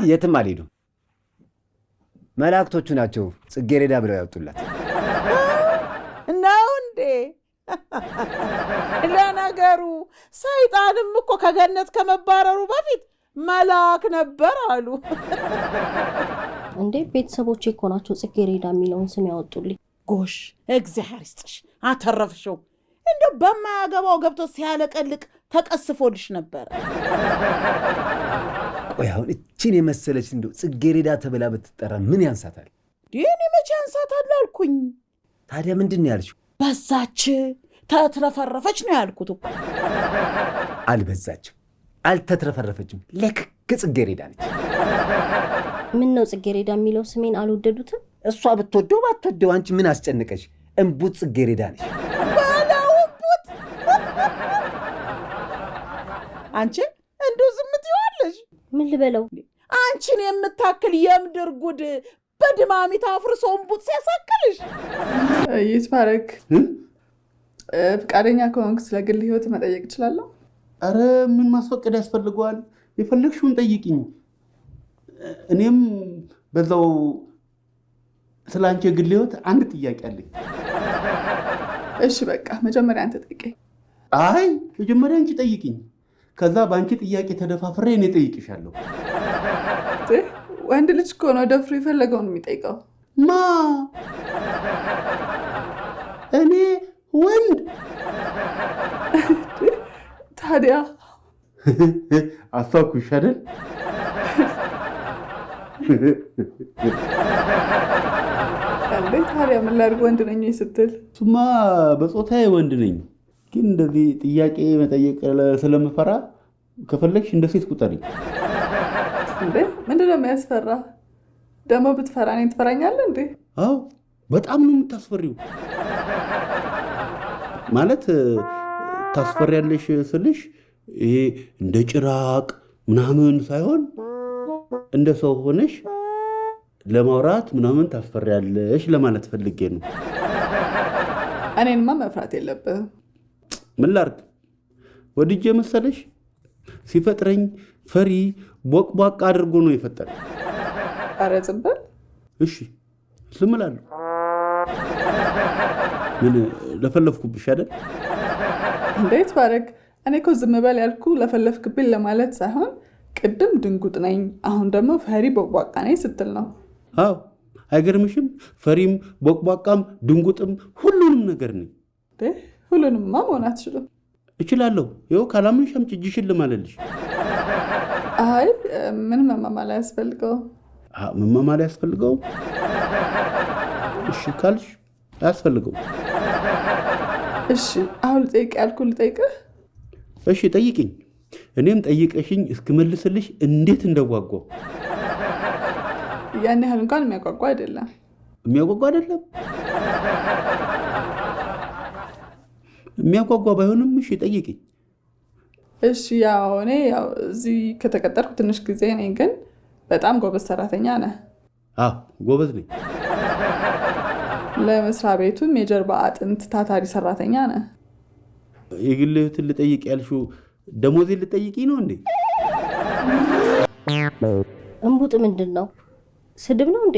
የትም አልሄዱ። መላእክቶቹ ናቸው ጽጌረዳ ብለው ያወጡላት። ነው እንዴ? ለነገሩ ሰይጣንም እኮ ከገነት ከመባረሩ በፊት መልአክ ነበር አሉ። እንዴ ቤተሰቦቼ እኮ ናቸው ጽጌረዳ የሚለውን ስም ያወጡልኝ። ጎሽ እግዚአብሔር ይስጥሽ፣ አተረፍሽው። እንደው በማያገባው ገብቶ ሲያለቀልቅ ተቀስፎልሽ ነበር። ቆይ አሁን እቺን የመሰለች እንደው ጽጌረዳ ተብላ ብትጠራ ምን ያንሳታል? እኔ መቼ ያንሳታል አልኩኝ? ታዲያ ምንድን ነው ያልሽው? በዛች ተትረፈረፈች ነው ያልኩት እኮ። አልበዛችም፣ አልተትረፈረፈችም። ልክ ጽጌረዳ ነች። ምን ነው ጽጌረዳ የሚለው ስሜን አልወደዱትም? እሷ ብትወደው ባትወደው አንቺ ምን አስጨነቀሽ? እንቡጥ ጽጌረዳ ነች። ባላው እንቡጥ። አንቺ እንደው ዝም ትይዋለሽ? ምን ልበለው? አንቺን የምታክል የምድር ጉድ በድማሚት አፍርሶ እንቡጥ ሲያሳክልሽ። ይትባረክ፣ ፍቃደኛ ከሆንክ ስለ ግል ህይወት መጠየቅ እችላለሁ? አረ ምን ማስፈቀድ ያስፈልገዋል? የፈለግሽውን ጠይቅኝ። እኔም በዛው ስለ አንቺ የግል ህይወት አንድ ጥያቄ አለኝ። እሺ በቃ መጀመሪያ አንተ ጠይቀኝ። አይ መጀመሪያ አንቺ ጠይቅኝ፣ ከዛ በአንቺ ጥያቄ ተደፋፍሬ እኔ ጠይቅሻለሁ። ወንድ ልጅ እኮ ነው ደፍሮ የፈለገውን የሚጠይቀው። ማ እኔ ወንድ? ታዲያ አሳኩሽ አይደል? ታዲያ ምን ላድርግ ወንድ ነኝ ስትል? እሱማ በጾታዬ ወንድ ነኝ፣ ግን እንደዚህ ጥያቄ መጠየቅ ስለምፈራ ከፈለግሽ እንደ ሴት ቁጠሪኝ። እንዴ ምንድነው የሚያስፈራ? ደግሞ ብትፈራ እኔን ትፈራኛለህ እንዴ? አዎ በጣም ነው የምታስፈሪው። ማለት ታስፈሪያለሽ ስልሽ ይሄ እንደ ጭራቅ ምናምን ሳይሆን እንደ ሰው ሆነሽ ለማውራት ምናምን ታስፈሪያለሽ ለማለት ፈልጌ ነው። እኔንማ መፍራት የለብህም። ምን ላድርግ? ወድጄ መሰለሽ? ሲፈጥረኝ ፈሪ ቦቅቧቅ አድርጎ ነው የፈጠረኝ። ኧረ ዝም በል እሺ፣ ዝም እላለሁ። ምን ለፈለፍኩብሽ አይደል? እንዴት ባረግ? እኔ እኮ ዝም በል ያልኩ ለፈለፍክብኝ ለማለት ሳይሆን ቅድም ድንጉጥ ነኝ፣ አሁን ደግሞ ፈሪ ቦቅቧቃ ነኝ ስትል ነው። አዎ አይገርምሽም? ፈሪም ቦቅቧቃም ድንጉጥም ሁሉንም ነገር ነኝ። ሁሉንምማ መሆን አትችልም። እችላለሁ። ይኸው ካላመንሽ አምጪ እጅሽን ልማልልሽ። አይ ምን መማማል አያስፈልገው። መማማል አያስፈልገው? እሺ ካልሽ አያስፈልገው። እሺ አሁን ልጠይቅ ያልኩ ልጠይቅህ። እሺ ጠይቅኝ። እኔም ጠይቀሽኝ እስክመልስልሽ እንዴት እንደጓጓው። ያን ያህል እንኳን የሚያጓጓ አይደለም። የሚያጓጓ አይደለም? የሚያጓጓ ባይሆንም እሺ ጠይቅኝ። እሺ ያው እኔ እዚህ ከተቀጠርኩ ትንሽ ጊዜ ነኝ፣ ግን በጣም ጎበዝ ሰራተኛ ነህ። አዎ ጎበዝ ነኝ። ለመስሪያ ቤቱም የጀርባ አጥንት ታታሪ ሰራተኛ ነህ። የግል ህይወትን ልጠይቅ ያልሽው ደሞዜን ልጠይቂ ነው እንዴ? እንቡጥ ምንድን ነው? ስድብ ነው እንዴ?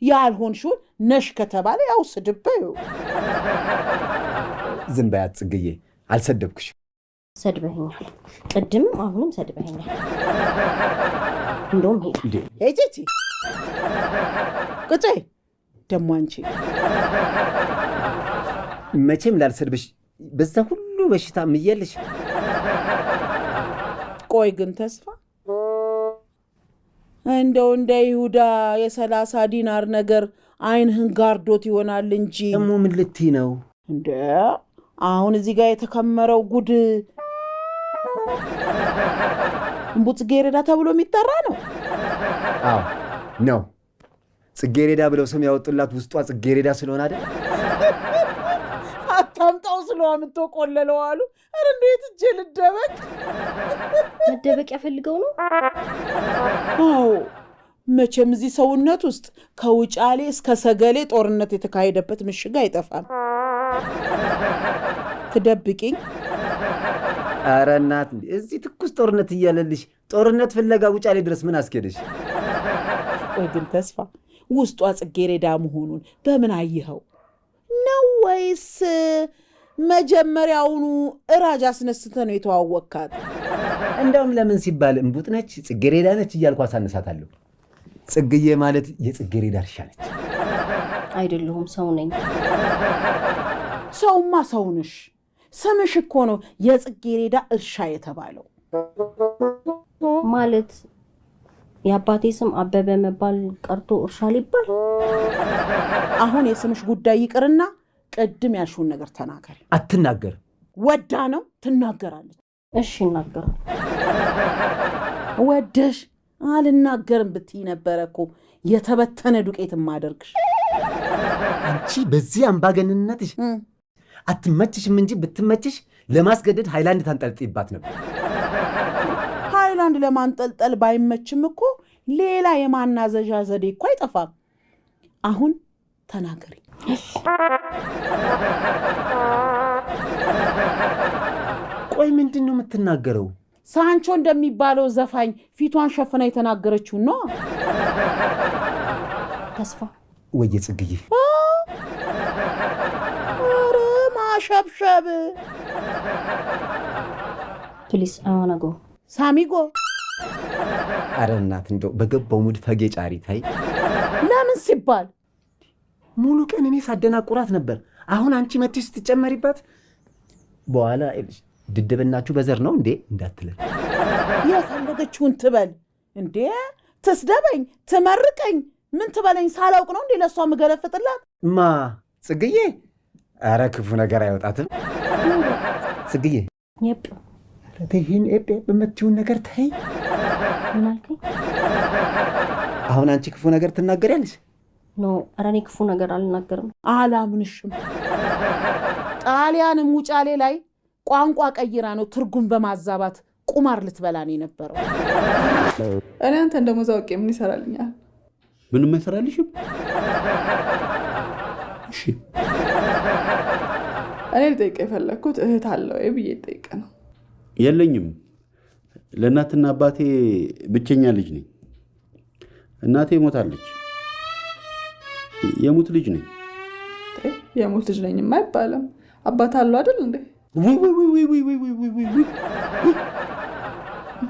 ያልሆንሽውን ነሽ ከተባለ ያው ስድብ በይው። ዝም በያት ጽግዬ፣ አልሰደብኩሽ። ሰድበኸኛል። ቅድምም አሁንም ሰድበኸኛል። እንደውም ሄጂ ቁጭ ደሞ አንቺ መቼም ላልሰድብሽ በዛ ሁሉ በሽታ ምየልሽ። ቆይ ግን ተስፋ እንደው እንደ ይሁዳ የ30 ዲናር ነገር አይንህን ጋርዶት ይሆናል እንጂ ደግሞ ምን ልትይ ነው እንደ አሁን እዚህ ጋር የተከመረው ጉድ እንቡ ጽጌረዳ ተብሎ የሚጠራ ነው። አዎ ነው። ጽጌረዳ ብለው ስም ያወጡላት ውስጧ ጽጌረዳ ስለሆነ አይደል? አታምጣው ስለዋምቶ ቆለለው አሉ። አረ እንዴት እጄ ልደበቅ? መደበቅ ያፈልገው ነው። አዎ መቼም እዚህ ሰውነት ውስጥ ከውጫሌ እስከ ሰገሌ ጦርነት የተካሄደበት ምሽግ አይጠፋም። ትደብቂኝ? አረ እናት እዚህ ትኩስ ጦርነት እያለልሽ ጦርነት ፍለጋ ውጫሌ ድረስ ምን አስኬደሽ? ቆይ ግን ተስፋ ውስጧ ጽጌረዳ መሆኑን በምን አየኸው ነው? ወይስ መጀመሪያውኑ እራጅ አስነስተ ነው የተዋወቅካት? እንደውም ለምን ሲባል እንቡጥ ነች ጽጌረዳ ነች እያልኩ አሳነሳታለሁ። ጽግዬ ማለት የጽጌረዳ እርሻ ነች። አይደለሁም፣ ሰው ነኝ። ሰውማ ሰውንሽ። ስምሽ እኮ ነው የጽጌረዳ እርሻ የተባለው። ማለት የአባቴ ስም አበበ መባል ቀርቶ እርሻ ሊባል? አሁን የስምሽ ጉዳይ ይቅርና ቅድም ያልሽውን ነገር ተናገሪ። አትናገር። ወዳ ነው ትናገራለች። እሺ እናገራለሁ። ወደሽ አልናገርም ብትይ ነበረ እኮ የተበተነ ዱቄት ማደርግሽ። አንቺ በዚህ አምባገነንነትሽ አትመችሽም እንጂ ብትመችሽ ለማስገደድ ሃይላንድ ታንጠልጥይባት ነበር። ሃይላንድ ለማንጠልጠል ባይመችም እኮ ሌላ የማናዘዣ ዘዴ እኮ አይጠፋም። አሁን ተናገሪ። ቆይ ምንድን ነው የምትናገረው? ሳንቾ እንደሚባለው ዘፋኝ ፊቷን ሸፍና የተናገረችው ነው። ተስፋ ወየ ጽግዬ፣ ኧረ ማሸብሸብ። ፕሊስ አዋናጎ ሳሚጎ። አረ እናት እንደው በገባው ሙድ ፈጌ ጫሪ ታይ። ለምን ሲባል ሙሉ ቀን እኔ ሳደናቁራት ነበር። አሁን አንቺ መጥተሽ ስትጨመሪባት በኋላ ድድብናችሁ በዘር ነው እንዴ እንዳትለን። የፈለገችውን ትበል እንዴ፣ ትስደበኝ፣ ትመርቀኝ፣ ምን ትበለኝ ሳላውቅ ነው እንዴ ለሷ ምገለፍጥላት? ማ ጽግዬ? አረ ክፉ ነገር አይወጣትም ጽግዬ። የፕ ይህን ኤጴ በመትውን ነገር ታይ። ምን አልከኝ? አሁን አንቺ ክፉ ነገር ትናገሪያለሽ? ኖ ኧረ እኔ ክፉ ነገር አልናገርም። አላምንሽም። ጣሊያንም ውጫሌ ላይ ቋንቋ ቀይራ ነው ትርጉም በማዛባት ቁማር ልትበላ ነው የነበረው። እኔ አንተ እንደሞዛ አውቄ ምን ይሰራልኛል? ምንም አይሰራልሽም። እሺ እኔ ልጠይቅ የፈለግኩት እህት አለ ወይ ብዬ ልጠይቅ ነው። የለኝም። ለእናትና አባቴ ብቸኛ ልጅ ነኝ። እናቴ ሞታለች። የሙት ልጅ ነኝ። የሞት ልጅ ነኝማ አይባልም። አባት አለው አይደል እንዴ?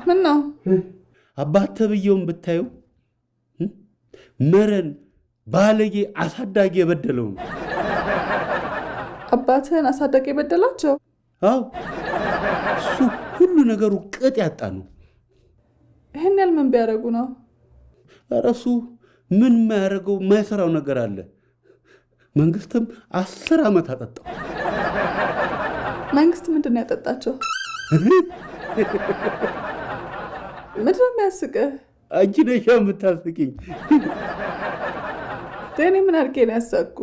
ምን ነው አባት ተብዬውን ብታዩ መረን ባለጌ አሳዳጊ የበደለው ነው። አባትህን አሳዳጊ የበደላቸው? አዎ እሱ ሁሉ ነገሩ ቅጥ ያጣ ነው። ይህን ያህል ምን ቢያደርጉ ነው? ኧረ እሱ ምን የማያደርገው የማይሰራው ነገር አለ። መንግስትም 10 ዓመት አጠጣው። መንግስት ምንድን ነው ያጠጣቸው? ምንድን ነው የሚያስቅህ? አንቺ ነሽ የምታስቂኝ። እኔ ምን አድርጌ ነው ያሳቅኩ?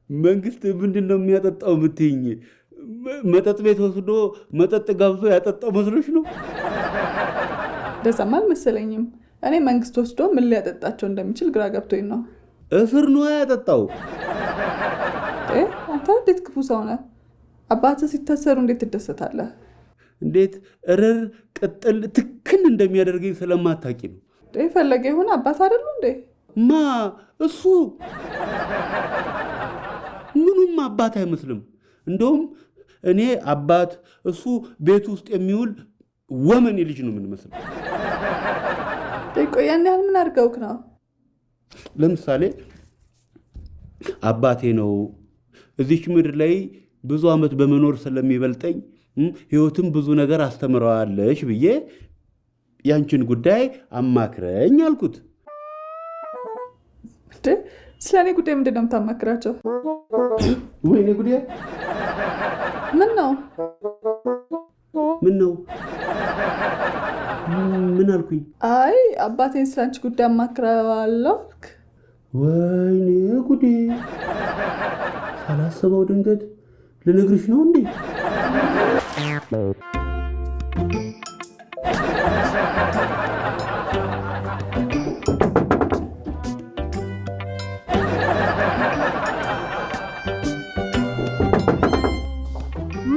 መንግስት ምንድን ነው የሚያጠጣው የምትይኝ? መጠጥ ቤት ወስዶ መጠጥ ጋብዞ ያጠጣው መስሎሽ ነው? ደሰማ አልመሰለኝም። እኔ መንግስት ወስዶ ምን ሊያጠጣቸው እንደሚችል ግራ ገብቶኝ ነው። እስር ነው ያጠጣው። አንተ እንዴት ክፉ ሰው ነህ? አባትህ ሲታሰሩ እንዴት ትደሰታለህ? እንዴት እርር ቅጥል ትክን እንደሚያደርገኝ ስለማታውቂ ነው። ፈለገ ይሁን አባት አይደሉ እንዴ? ማ እሱ ምኑም አባት አይመስልም። እንደውም እኔ አባት እሱ ቤት ውስጥ የሚውል ወመኔ ልጅ ነው የምንመስለው። ቆይ ያን ያህል ምን አድርገውክ ነው? ለምሳሌ አባቴ ነው እዚች ምድር ላይ ብዙ ዓመት በመኖር ስለሚበልጠኝ ህይወትም ብዙ ነገር አስተምረዋለሽ ብዬ ያንቺን ጉዳይ አማክረኝ አልኩት። ስለ እኔ ጉዳይ ምንድን ነው የምታማክራቸው? ወይኔ ጉዳይ ምን ነው? ምን አልኩኝ? አይ አባቴን ስለ አንቺ ጉዳይ አማክረዋለሁ። ወይኔ ጉዴ! ሳላስበው ድንገት ልነግርሽ ነው እንዴ?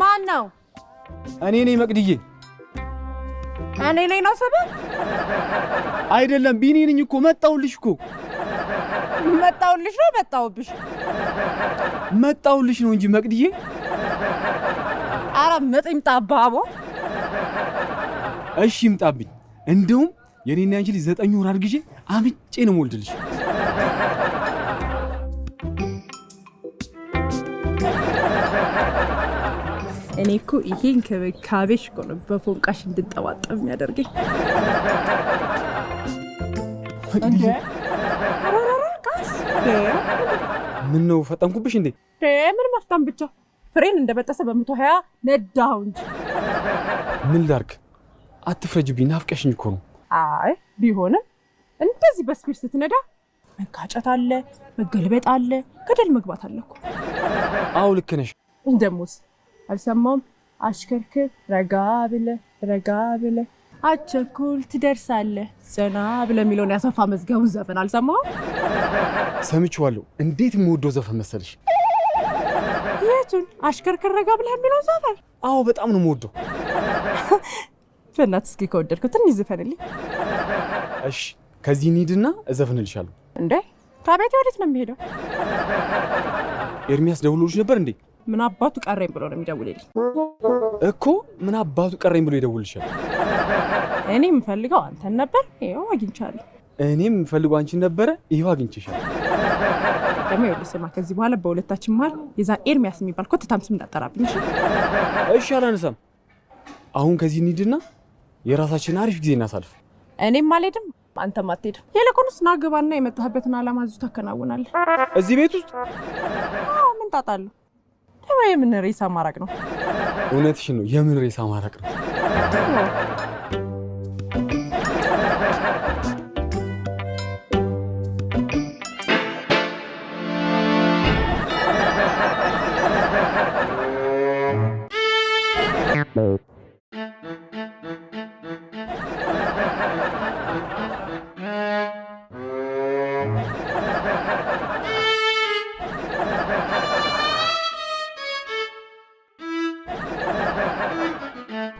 ማን ነው? እኔ ነኝ መቅድዬ። እኔ ነኝ ነው ሰበብ? አይደለም ቢኒ ነኝ እኮ። መጣሁልሽ እኮ። መጣሁልሽ ነው መጣሁብሽ? መጣሁልሽ ነው እንጂ መቅድዬ። ኧረ ምጥ ይምጣብህ አቦ። እሺ ይምጣብኝ። እንደውም የኔና አንቺ ልጅ 9 ወር አድርግጄ አምጬ ነው የምወልድልሽ። እኔ እኮ ይሄ እንክብካቤሽ እኮ ነው በፎንቃሽ እንድንጠባጠብ የሚያደርገኝ። ምን ነው ፈጠንኩብሽ እንዴ? ምን መፍታም ብቻ ፍሬን እንደበጠሰ በ120 ነዳው እንጂ። ምን ላድርግ? አትፍረጅብኝ፣ ናፍቀሽኝ እኮ ነው። አይ ቢሆንም እንደዚህ በስፒድ ስትነዳ መጋጨት አለ፣ መገልበጥ አለ፣ ገደል መግባት አለ እኮ። አዎ ልክ ነሽ። እንደሞስ አልሰማውም። አሽከርክር ረጋ ብለህ አቸኩል ትደርሳለህ ዘና ብለህ የሚለውን ያሰፋ መዝገቡን ዘፈን አልሰማውም? ሰምቼዋለሁ። እንዴት የምወደው ዘፈን መሰልሽ? የቱን? አሽከርክር ረጋ ብለህ የሚለውን ዘፈን? አዎ በጣም ነው የምወደው። በእናትህ እስኪ ከወደድከው ትንሽ ዘፈንልኝ። እሺ ከዚህ እንሂድና እዘፍንልሻለሁ። እንዴ ከቤት ወዴት ነው የሚሄደው? ኤርሚያስ ደውሎልሽ ነበር እንዴ? ምን አባቱ ቀረኝ ብሎ ነው የሚደውልልኝ እኮ። ምን አባቱ ቀረኝ ብሎ ይደውልሻል? እኔ የምፈልገው አንተን ነበር፣ ይኸው አግኝቻለሁ። እኔም የምፈልገው አንቺን ነበረ፣ ይኸው አግኝቼሻለሁ። ደግሞ ይኸውልህ ስማ፣ ከዚህ በኋላ በሁለታችን መሀል የዛ ኤርሚያስ የሚባል ኮተታም ስም እንዳጠራብኝ። እሺ አላነሳም። አሁን ከዚህ እንሂድና የራሳችን አሪፍ ጊዜ እናሳልፍ። እኔም አልሄድም፣ አንተም አትሄድም። ይልቁንስ ና ግባና የመጣህበትን ዓላማ እዚሁ ታከናውናለህ። እዚህ ቤት ውስጥ? አዎ ምን ጣጣ አለው? ደግሞ የምን ሬሳ ማራቅ ነው? እውነትሽን ነው፣ የምን ሬሳ ማራቅ ነው?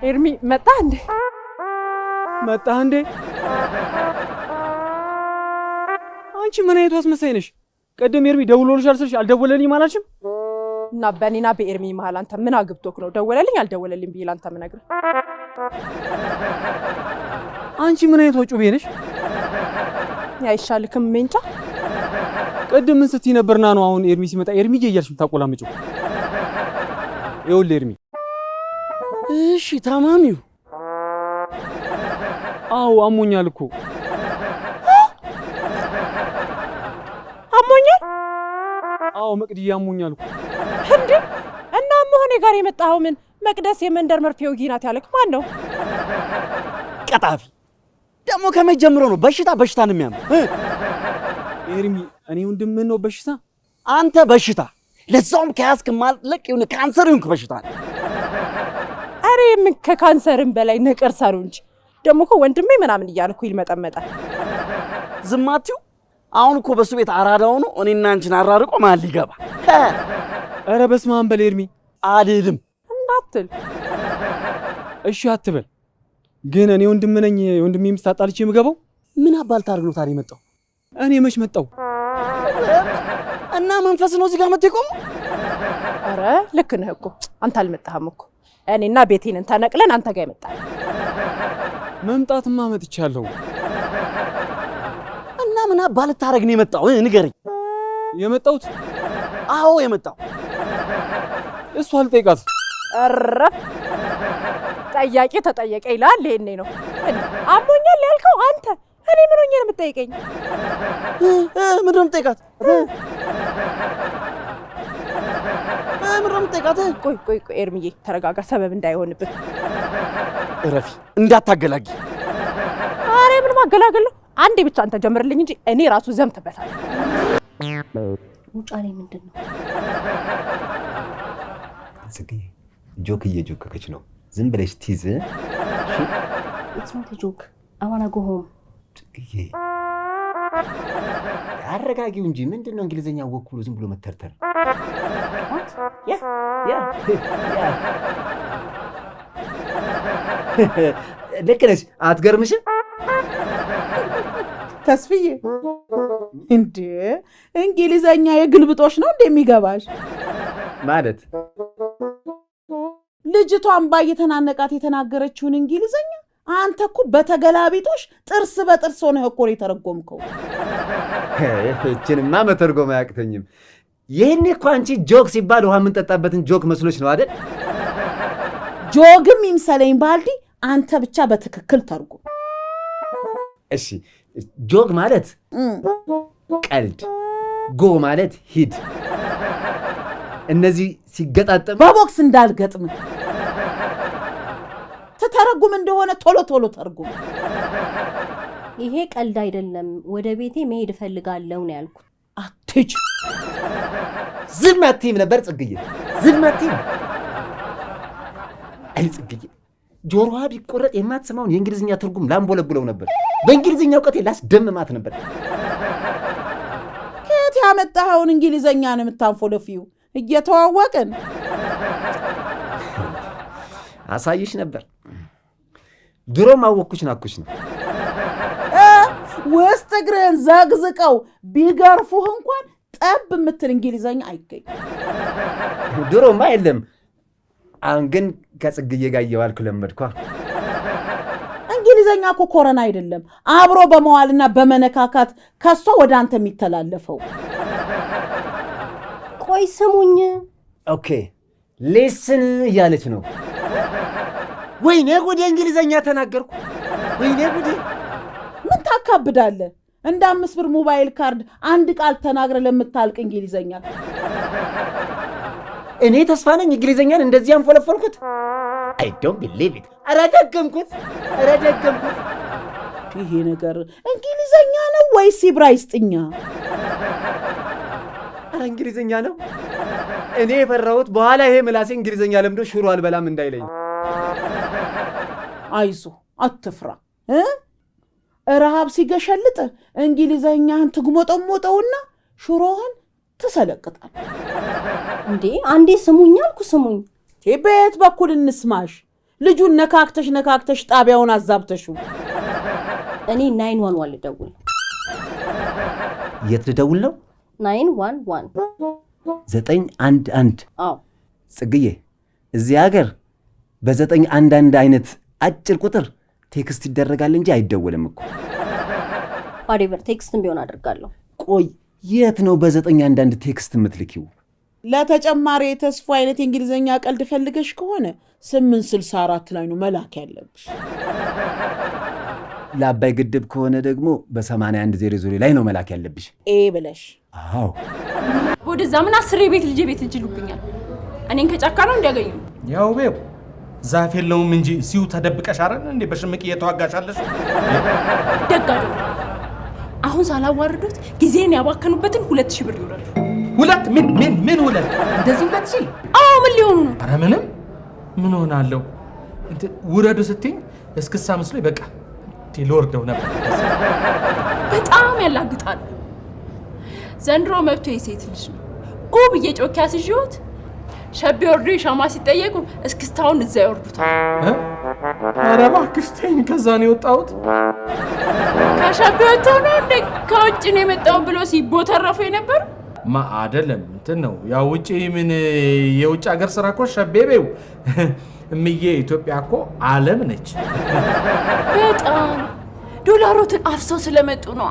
ኤርሚ መጣህ እንዴ? መጣህ እንዴ? አንቺ ምን አይነቱ አስመሳይ ነሽ? ቅድም ኤርሚ ደውሎልሻል ስልሽ አልደወለልኝም አላልሽም? እና በእኔና በኤርሚ መሀል አንተ ምን አግብቶክ ነው ደወለልኝ አልደወለልኝ ብዬ ላንተ ምን ነግረህ? አንቺ ምን አይነት ወጩ ቤነሽ? አይሻልክም ሜንጫ? ቅድም ምን ስትይ ነበርና ነው አሁን ኤርሚ ሲመጣ ኤርሚዬ እያልሽ የምታቆላምጪው? ይኸውልህ ኤርሚ። እሺ ታማሚው? አዎ አሞኛል እኮ። አሞኛል? አዎ መቅድዬ አሞኛል እኮ። እንዴ እና አሞኔ ጋር የመጣው ምን መቅደስ የመንደር መርፌ ወጊ ናት ያለክ ማን ነው? ቀጣፊ ደግሞ ከመጀመሩ ነው በሽታ ነው የሚያምር። ኤርሚ እኔ ወንድምህ ነው በሽታ? አንተ በሽታ ለዛውም ከያዝክ ማለቅ ይሁን ካንሰር ይሁን በሽታ ነው። አሬ ምን ከካንሰርም በላይ ነቀርሳ ነው እንጂ ደግሞ እኮ ወንድሜ ምናምን እያልኩ ይልመጠመጣል። ዝማቲው አሁን እኮ በሱ ቤት አራዳው ነው እኔና አንቺን አራርቆ ማል ይገባ። ኧረ በስመ አብ በል ኤርሚ። አልልም እንዳትል። እሺ አትበል። ግን እኔ ወንድም ነኝ ወንድሜ ሚስት አጣልቼ የምገባው? ምን አባል ታርግ ነው ታዲያ የመጣው? እኔ መች መጣው? እና መንፈስ ነው እዚህ ጋር መጥቶ ይቆም? አረ ልክ ነህ እኮ አንተ አልመጣህም እኮ እኔና ቤቴንን ተነቅለን አንተ ጋር ይመጣል። መምጣትማ መጥቻለሁ። እና ምን አባል ታርግ ነው የመጣው? ንገረኝ። የመጣሁት? አዎ የመጣው። እሱ አልጠይቃት። አረ ጠያቂ ተጠየቀ ይላል። ይሄኔ ነው አሞኛል ያልከው አንተ። እኔ ምን ሆኜ ነው የምትጠይቀኝ? ምንድን ነው የምትጠይቃት? ምንድን ነው የምትጠይቃት? ቆይ ኤርሚዬ ተረጋጋ፣ ሰበብ እንዳይሆንብህ። እረፊ፣ እንዳታገላጊ። አሬ ምን ማገላገል ነው? አንዴ ብቻ አንተ ጀምርልኝ እንጂ እኔ ራሱ ዘምትበታለሁ። ውጫሌ ምንድን ነው? ጽጌ ጆክ እየጆከከች ነው። ዝም ብለሽ ቲዝ። It's not a joke. I want to go home. ጽጌ አረጋጊው እንጂ ምንድነው እንግሊዘኛ ወኩሉ ዝም ብሎ መተርተር? ልክ ነሽ። አትገርምሽም? ተስፍዬ እንዴ እንግሊዘኛ የግልብጦሽ ነው እንደሚገባሽ ማለት ልጅቷን ባየተናነቃት የተናገረችውን እንግሊዘኛ አንተ እኮ በተገላቢጦሽ ጥርስ በጥርስ ሆነህ እኮ ነው የተረጎምከው። እቺንማ መተርጎም አያቅተኝም። ይሄኔ እኮ አንቺ ጆክ ሲባል ውሃ የምንጠጣበትን ጆክ መስሎች ነው አይደል? ጆግም ይምሰለኝ ባልዲ፣ አንተ ብቻ በትክክል ተርጉም። እሺ ጆክ ማለት ቀልድ፣ ጎ ማለት ሂድ። እነዚህ ሲገጣጠም በቦክስ እንዳልገጥም ተተረጉም እንደሆነ ቶሎ ቶሎ ተርጉም። ይሄ ቀልድ አይደለም። ወደ ቤቴ መሄድ እፈልጋለሁ ነው ያልኩት። አትጭ ዝም አትይም ነበር ጽግዬ? ዝም አትይም? አይ ጽግዬ ጆሮዋ ቢቆረጥ የማትሰማውን የእንግሊዝኛ ትርጉም ላምቦለብለው ነበር። በእንግሊዝኛ እውቀቴ ላስደምማት ነበር። ከየት ያመጣኸውን እንግሊዝኛ ነው የምታንፎለፊው? እየተዋወቅን አሳይሽ ነበር። ድሮም አወኩሽ ናኩሽ ነው። ውስጥ እግርህን ዘግዝቀው ቢገርፉህ እንኳን ጠብ የምትል እንግሊዝኛ አይገኝ። ድሮማ የለም። አሁን ግን ከጽግዬ ጋር እየዋልኩ ለመድኳ። እንግሊዝኛ እኮ ኮረና አይደለም፣ አብሮ በመዋልና በመነካካት ከሷ ወደ አንተ የሚተላለፈው። ቆይ ስሙኝ። ኦኬ ሊስን እያለች ነው። ወይኔ ጉዴ እንግሊዝኛ ተናገርኩ። ወይኔ ጉዴ። ምን ታካብዳለህ? እንደ 5 ብር ሞባይል ካርድ አንድ ቃል ተናግረ ለምታልቅ እንግሊዝኛ እኔ ተስፋ ነኝ እንግሊዝኛን እንደዚህ አንፎለፈልኩት። አይ ዶንት ቢሊቭ ኢት። ኧረ ደገምኩት። ይሄ ነገር እንግሊዝኛ ነው ወይስ ዕብራይስጥኛ? ኧረ እንግሊዝኛ ነው። እኔ የፈራሁት በኋላ ይሄ ምላሴ እንግሊዝኛ ለምዶ ሽሮ አልበላም እንዳይለኝ። አይዞ አትፍራ። ረሃብ ሲገሸልጥ እንግሊዝኛህን ትግሞጠሞጠውና ሽሮህን ትሰለቅጣል። እንዴ አንዴ ስሙኝ አልኩ። ስሙኝ። በየት በኩል እንስማሽ? ልጁን ነካክተሽ ጣቢያውን አዛብተሽው። እኔ 911 ልደውል። የት ልደውል ነው? 911 911 አዎ ጽግዬ እዚህ ሀገር በ911 አይነት አጭር ቁጥር ቴክስት ይደረጋል እንጂ አይደወልም እኮ። ዋሬቨር ቴክስትም ቢሆን አድርጋለሁ። ቆይ የት ነው በ911 ቴክስት የምትልኪው? ለተጨማሪ የተስፋ አይነት የእንግሊዝኛ ቀልድ ፈልገሽ ከሆነ 864 ላይ ነው መላክ ያለብሽ። ለአባይ ግድብ ከሆነ ደግሞ በ8100 ላይ ነው መላክ ያለብሽ ብለሽ። አዎ ወደዛ ምን 10 ቤት ልጅሉብኛል። እኔን ከጫካ ነው እንዲያገኙ። ያው ቤው ዛፍ የለውም እንጂ ሲዩ ተደብቀሽ አይደል እንዴ በሽምቅ እየተዋጋሻለሽ? ደጋዱ አሁን ሳላዋርዱት ጊዜን ያባከኑበትን 2000 ብር ይወራሉ። ሁለት ምን ሁለት እንደዚህ 2000? አዎ ምን ሊሆኑ ነው? ኧረ ምንም ምን ሆናለሁ? ውረዱ ስትኝ እስክሳ መስሎኝ በቃ ሎርደው ነበር። በጣም ያላግጣሉ። ዘንድሮ መብቶ የሴት ልጅ ነው። ብዬ ጮኬ አስይዤዎት ሸቤ ወርዶ ሻማ ሲጠየቁ እስክስታውን እዛ ይወርዱታል። ኧረ እባክሽ ተይኝ። ከዛ ነው የወጣሁት። ከሸቤ ወጥተው ነው እንደ ከውጭ ነው የመጣው ብሎ ሲቦተረፉ የነበር አይደለም እንትን ነው ያው ውጪ ምን የውጭ ሀገር ስራ እኮ ሸቤቤው እምዬ ኢትዮጵያ እኮ ዓለም ነች። በጣም ዶላሮትን አፍሰው ስለመጡ ነው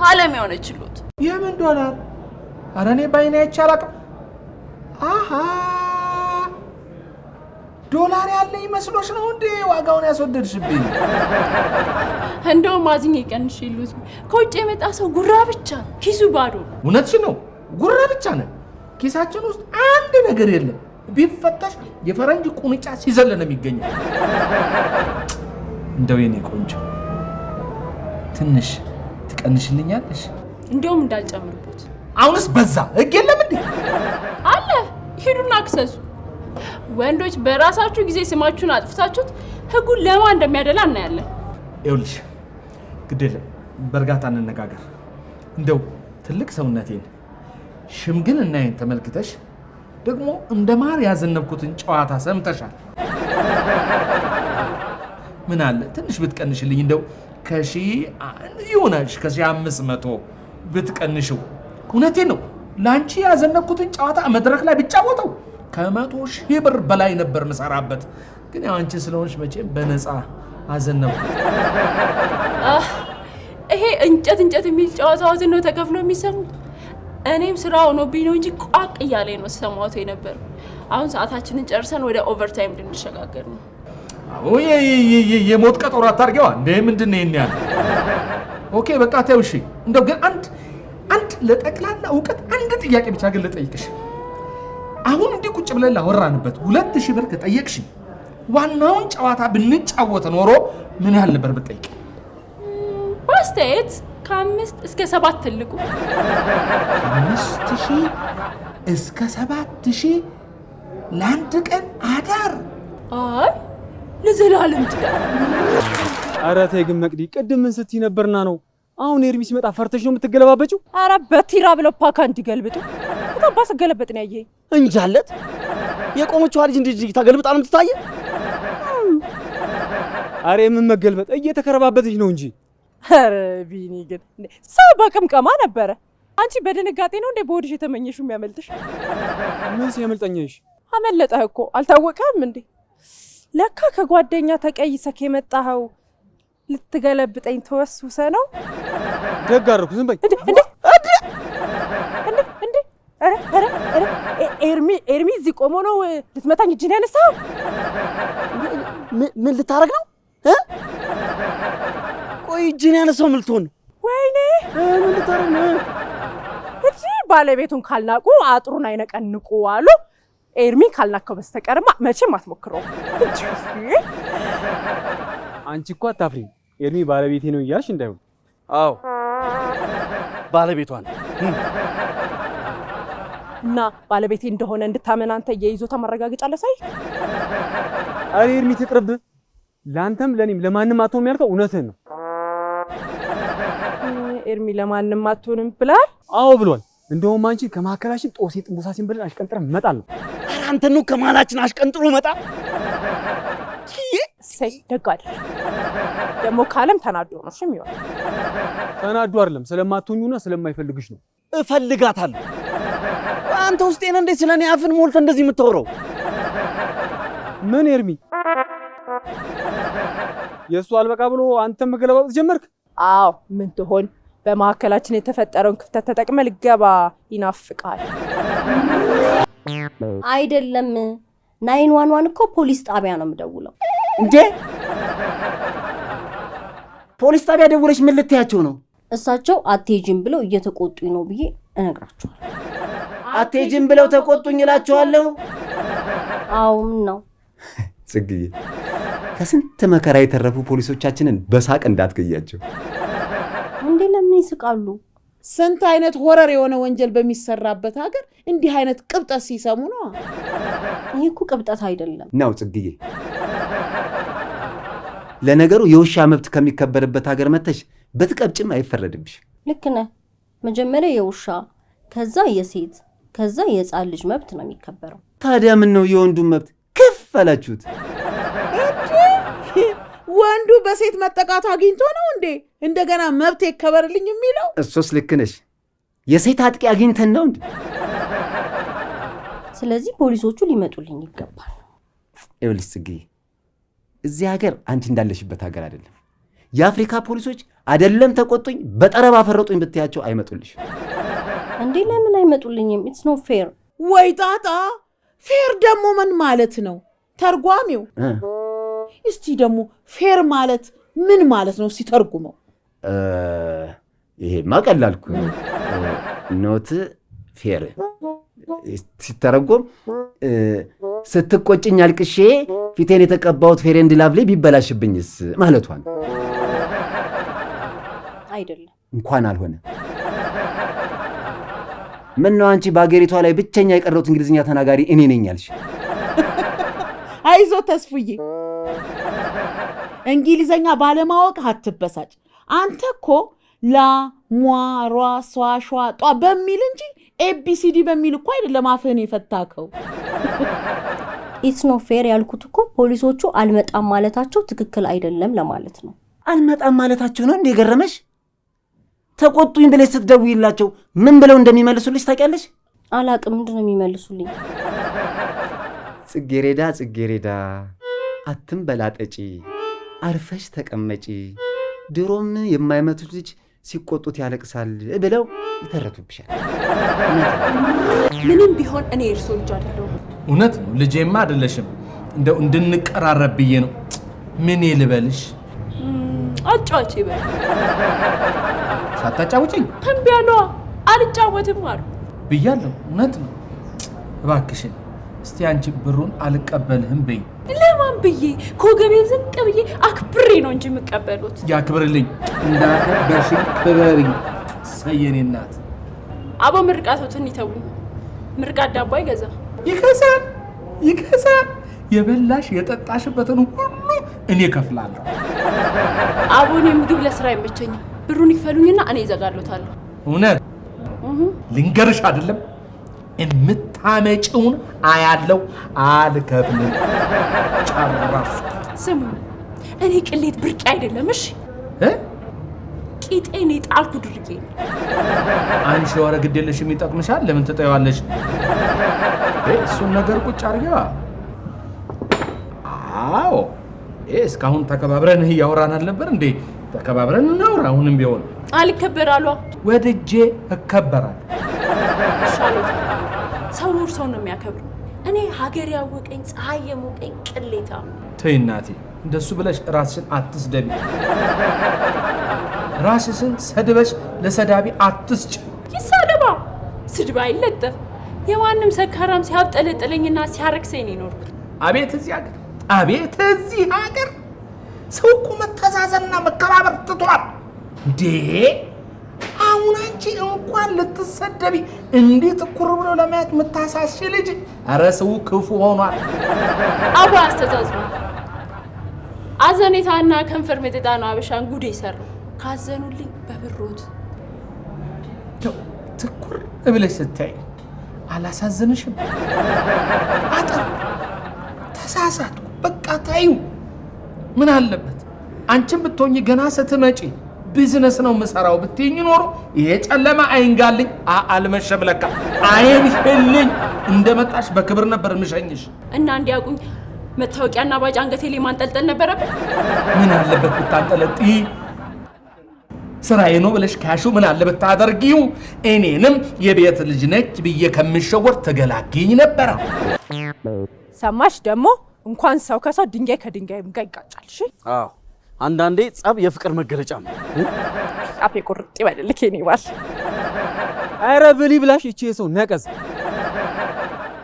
ዓለም የሆነችሉት። የምን ዶላር? ኧረ እኔ ባይኔ አይቼ አላውቅም። ዶላር ያለ ይመስሎሽ ነው እንዴ ዋጋውን ያስወደድሽብኝ? እንደውም አዝኜ ቀንሽ ይሉት ከውጭ የመጣ ሰው ጉራ ብቻ ኪሱ ባዶ። እውነትሽ ነው፣ ጉራ ብቻ ነን። ኪሳችን ውስጥ አንድ ነገር የለም። ቢፈተሽ የፈረንጅ ቁንጫ ሲዘል ነው የሚገኘው። እንደው የኔ ቆንጆ ትንሽ ትቀንሽልኛለሽ? እንደውም እንዳልጨምርበት። አሁንስ በዛ። ህግ የለም እንዴ? አለ። ሂዱና አክሰሱ። ወንዶች በራሳችሁ ጊዜ ስማችሁን አጥፍታችሁት ህጉን ለማን እንደሚያደላ እናያለን። ይኸውልሽ ግድ የለም በእርጋታ እንነጋገር። እንደው ትልቅ ሰውነቴን ሽምግልናዬን ተመልክተሽ ደግሞ እንደ ማር ያዘነብኩትን ጨዋታ ሰምተሻል። ምን አለ ትንሽ ብትቀንሽልኝ? እንደው ይሆናልሽ ከ1500 ብትቀንሽው። እውነቴን ነው። ላንቺ ያዘነብኩትን ጨዋታ መድረክ ላይ ብጫወተው ከ100,000 ብር በላይ ነበር ምሰራበት። ግን ያው አንቺ ስለሆንሽ መቼም በነፃ አዘነብኩት። ይሄ እንጨት የሚል ጨዋታው ነው ተከፍሎ የሚሰሙት። እኔም ስራ ሆኖብኝ ነው እንጂ ቋቅ እያለኝ ነው ሰማሁት የነበረው። አሁን ሰዓታችንን ጨርሰን ወደ ኦቨርታይም ልንሸጋገር ነው። አዎ የሞት ቀጠሮ አታርጊዋ እንዴ! ምንድን ነው ያለ? ኦኬ በቃ ተይው። እሺ እንደው ግን አንድ ለጠቅላላ እውቀት አንድ ጥያቄ ብቻ ግን ልጠይቅሽ። አሁን እንዲህ ቁጭ ብለን ላወራንበት 2000 ብር ከጠየቅሽ ዋናውን ጨዋታ ብንጫወት ኖሮ ምን ያህል ነበር ብትጠይቅ? በአስተያየት ከ5 እስከ 7 ትልቁ 5000 እስከ 7000 ለአንድ ቀን አዳር። አይ ለዘላለም ትዳር። ኧረ ተይ ግን መቅዲ፣ ቅድም ምን ስትይ ነበርና ነው? አሁን ኤርሚ ሲመጣ ፈርተሽ ነው የምትገለባበጪው? ኧረ በቲራ ብለው ፓካ እንዲገልብጡ ተባስ ገለበጥ ነው ያየኝ። እንጃለት የቆመችው ልጅ እንዲህ ታገልብጣ ነው የምትታየ። ኧረ ምን መገልበጥ እየተከረባበትሽ ነው እንጂ። ኧረ ቢኒ ግን ሰው በቅምቀማ ነበረ። አንቺ በድንጋጤ ነው እንደ በወድሽ የተመኘሽው የሚያመልጥሽ? ምን ሲያመልጠኝሽ? አመለጠህ እኮ አልታወቀም እንዴ? ለካ ከጓደኛ ተቀይሰክ የመጣኸው ልትገለብጠኝ ተወስውሰ ነው። ደግ አደረኩ። ዝም በይ እንዴ! ኧረ ኤርሚ እዚህ ቆሞ ነው ልትመታኝ እጅን ያነሳው? ምን ልታረግ ነው? ቆይ እጅን ያነሳው ምን ልትሆን ነው? ወይኔ ምን ልታረግ ነው? እሺ ባለቤቱን ካልናቁ አጥሩን አይነቀንቁ አሉ። ኤርሚ ካልናከው በስተቀርማ መቼም አትሞክረው። አንቺ እኮ አታፍሪ። ኤርሚ ባለቤቴ ነው እያልሽ እንዳይሆን። አዎ ባለቤቷ ነው። እና ባለቤቴ እንደሆነ እንድታመን አንተ የይዞታ ማረጋገጫ ለሳይ። አሬ ኤርሚ ትቅርብ። ላንተም ለኔም ለማንም አትሆንም ያልከው እውነትህን ነው። ኤርሚ ለማንም አትሆንም ብሏል? አዎ ብሏል። እንደውም አንቺ ከማከላሽን ጦሴ ጥንቦሳሲን ብለን አሽቀንጥረን መጣል ነው። ኧረ አንተ ነው ከማላችን አሽቀንጥሮ መጣ። ሰይ ደጋል ደግሞ ካለም ተናዶ ነው። እሺ የሚሆን ተናዶ አይደለም ስለማትሆኙና ስለማይፈልግሽ ነው። እፈልጋታለሁ። አንተ ውስጤን እንዴት ስለኔ አፍን ሞልተ እንደዚህ የምታወራው? ምን ኤርሚ የእሱ አልበቃ ብሎ አንተም መገለባበጥ ጀመርክ? አዎ ምን ትሆን በማዕከላችን የተፈጠረውን ክፍተት ተጠቅመህ ልገባ ይናፍቃል። አይደለም 911 እኮ ፖሊስ ጣቢያ ነው የምደውለው። እንዴ ፖሊስ ጣቢያ ደውለሽ ምን ልትያቸው ነው? እሳቸው አትሄጂም ብለው እየተቆጡኝ ነው ብዬ እነግራቸዋለሁ። አትሄጂም ብለው ተቆጡኝ እላቸዋለሁ? አዎ ምን ነው ጽግዬ ከስንት መከራ የተረፉ ፖሊሶቻችንን በሳቅ እንዳትገያቸው። እንዴ ለምን ይስቃሉ? ስንት አይነት ሆረር የሆነ ወንጀል በሚሰራበት ሀገር እንዲህ አይነት ቅብጠት ሲሰሙ ነው። ይሄ እኮ ቅብጠት አይደለም ነው ጽግዬ። ለነገሩ የውሻ መብት ከሚከበርበት ሀገር መተሽ በትቀብጭም አይፈረድብሽ። ልክ ነህ። መጀመሪያ የውሻ ከዛ የሴት ከዛ የሕፃን ልጅ መብት ነው የሚከበረው። ታዲያ ምን ነው የወንዱን መብት ከፍ አላችሁት? ወንዱ በሴት መጠቃት አግኝቶ ነው እንዴ እንደገና መብት ይከበርልኝ የሚለው? እሱስ ልክ ነሽ። የሴት አጥቂ አግኝተን ነው እንዴ? ስለዚህ ፖሊሶቹ ሊመጡልኝ ይገባል። ይኸውልሽ ጽግዬ እዚህ ሀገር አንቺ እንዳለሽበት ሀገር አይደለም። የአፍሪካ ፖሊሶች አይደለም ተቆጡኝ በጠረባ ፈረጡኝ ብትያቸው አይመጡልሽ። እንዴ ለምን አይመጡልኝም? ኢትስ ኖ ፌር። ወይ ጣጣ! ፌር ደግሞ ምን ማለት ነው? ተርጓሚው እስቲ ደግሞ ፌር ማለት ምን ማለት ነው ሲተርጉመው? ይሄማ ቀላል እኮ ነው። ኖት ፌር ሲተረጎም ስትቆጭኝ አልቅሼ ፊቴን የተቀባሁት ፌር ኤንድ ላቭሊ ቢበላሽብኝስ ማለቷን አይደለም። እንኳን አልሆነ። ምን ነው አንቺ በአገሪቷ ላይ ብቸኛ የቀረሁት እንግሊዝኛ ተናጋሪ እኔ ነኝ ያልሽ? አይዞ ተስፉዬ እንግሊዘኛ ባለማወቅ አትበሳጭ። አንተ እኮ ላ ሟ ሯ ሷ ሿ ጧ በሚል እንጂ ኤቢሲዲ በሚል እኮ አይደለም አፍህን የፈታከው። ኢትስ ኖ ፌር ያልኩት እኮ ፖሊሶቹ አልመጣም ማለታቸው ትክክል አይደለም ለማለት ነው። አልመጣም ማለታቸው ነው እንዴ ገረመሽ? ተቆጡኝ ብለሽ ስትደውይላቸው ምን ብለው እንደሚመልሱልሽ ታውቂያለሽ? አላቅም። ምንድን ነው የሚመልሱልኝ? ጽጌሬዳ ጽጌሬዳ አትንበላጠጪ አርፈሽ ተቀመጪ ድሮም የማይመቱት ልጅ ሲቆጡት ያለቅሳል ብለው ይተረቱብሻል። ምንም ቢሆን እኔ እርሶ ልጅ አይደለሁም። እውነት ነው ልጄማ አይደለሽም። እንደው እንድንቀራረብ ብዬ ነው። ምን ልበልሽ? አጫውቼ በል። ሳታጫውጪኝ እምቢ አለዋ። አልጫወትም አሉ ብያለሁ። እውነት ነው። እባክሽን እስቲ አንቺ ብሩን አልቀበልህም በይ። ለማን ብዬ ከወገቤ ዝቅ ብዬ አክብሬ ነው እንጂ የምቀበሉት። ያክብርልኝ። እንዳከበርሽኝ ክበሪኝ። ሰየኔ እናት አቦ ምርቃቶትን ይተውኝ። ምርቃት ዳቦ አይገዛ ይገዛል። የበላሽ የጠጣሽበትን ሁሉ እኔ ከፍላለሁ። አቦኔ ምግብ ለስራ አይመቸኝም። ብሩን ይክፈሉኝና እኔ ይዘጋሉታለሁ። እውነት ልንገርሽ አይደለም የምታመጪውን አያለው አልከፍልም። ጨራሽ ስሙ እኔ ቅሌት ብርቅ አይደለም። እሺ ቂጤን የጣልኩ ድርጌ ነው። አንቺ ወረ ግዴለሽ የሚጠቅምሻል። ለምን ትጠይዋለሽ? እሱን ነገር ቁጭ አድርጊዋ። አዎ እስካሁን ተከባብረን እያወራን አልነበር እንዴ? ተከባብረን እናውራ። አሁንም ቢሆን አልከበራሏ። ወድጄ እከበራለሁ። ሰው ሰው ነው የሚያከብረው። እኔ ሀገር ያወቀኝ ፀሐይ የሞቀኝ ቅሌታ። ተይ እናቴ እንደሱ ብለሽ ራስሽን አትስደቢ። ራስሽን ሰድበሽ ለሰዳቢ አትስጭ። ይሳደባ ስድባ አይለጠፍ። የማንም ሰካራም ሲያብጠለጥለኝና ሲያረክሰኝ ነው የኖርኩት። አቤት እዚህ ሀገር ሰው እኮ መተዛዘንና መከባበር ትቷል እንዴ! አሁን አንቺ እንኳን ልትሰደቢ እንዲህ ትኩር ብሎ ለማየት የምታሳሽ ልጅ፣ ኧረ ሰው ክፉ ሆኗል። አባ አስተዛዝኑ። አዘኔታና ከንፈር መጠጣ ነው አበሻን ጉዴ ሰራው። ካዘኑልኝ በብሮት ትኩር ብለሽ ስታይ አላሳዝንሽም? ተሳሳትኩ በቃ ታዩ። ምን አለበት አንቺም ብትሆኚ ገና ስትመጪ ቢዝነስ ነው የምሰራው ብትይኝ ኖሮ ይሄ ጨለማ አይንጋልኝ። አልመሸም ለካ አይንሽልኝ። እንደመጣሽ በክብር ነበር ምሸኝሽ። እና እንዲያውቁኝ መታወቂያና ባጅ አንገቴ ላይ ማንጠልጠል ነበረብኝ። ምን አለበት ብታንጠለጢ? ስራዬ ነው ብለሽ ካሹ ምን አለበት ታደርጊው? እኔንም የቤት ልጅ ነች ብዬ ከምሸወር ተገላግኝ ነበር። ሰማሽ? ደግሞ እንኳን ሰው ከሰው ድንጋይ ከድንጋይም ጋር ይጋጫል። እሺ? አዎ አንዳንዴ ጸብ የፍቅር መገለጫ ነው። አፌ ቁርጥ ይበልልክ የኔ ባል። ኧረ ብሊ ብላሽ እቺ ሰው ነቀዝ።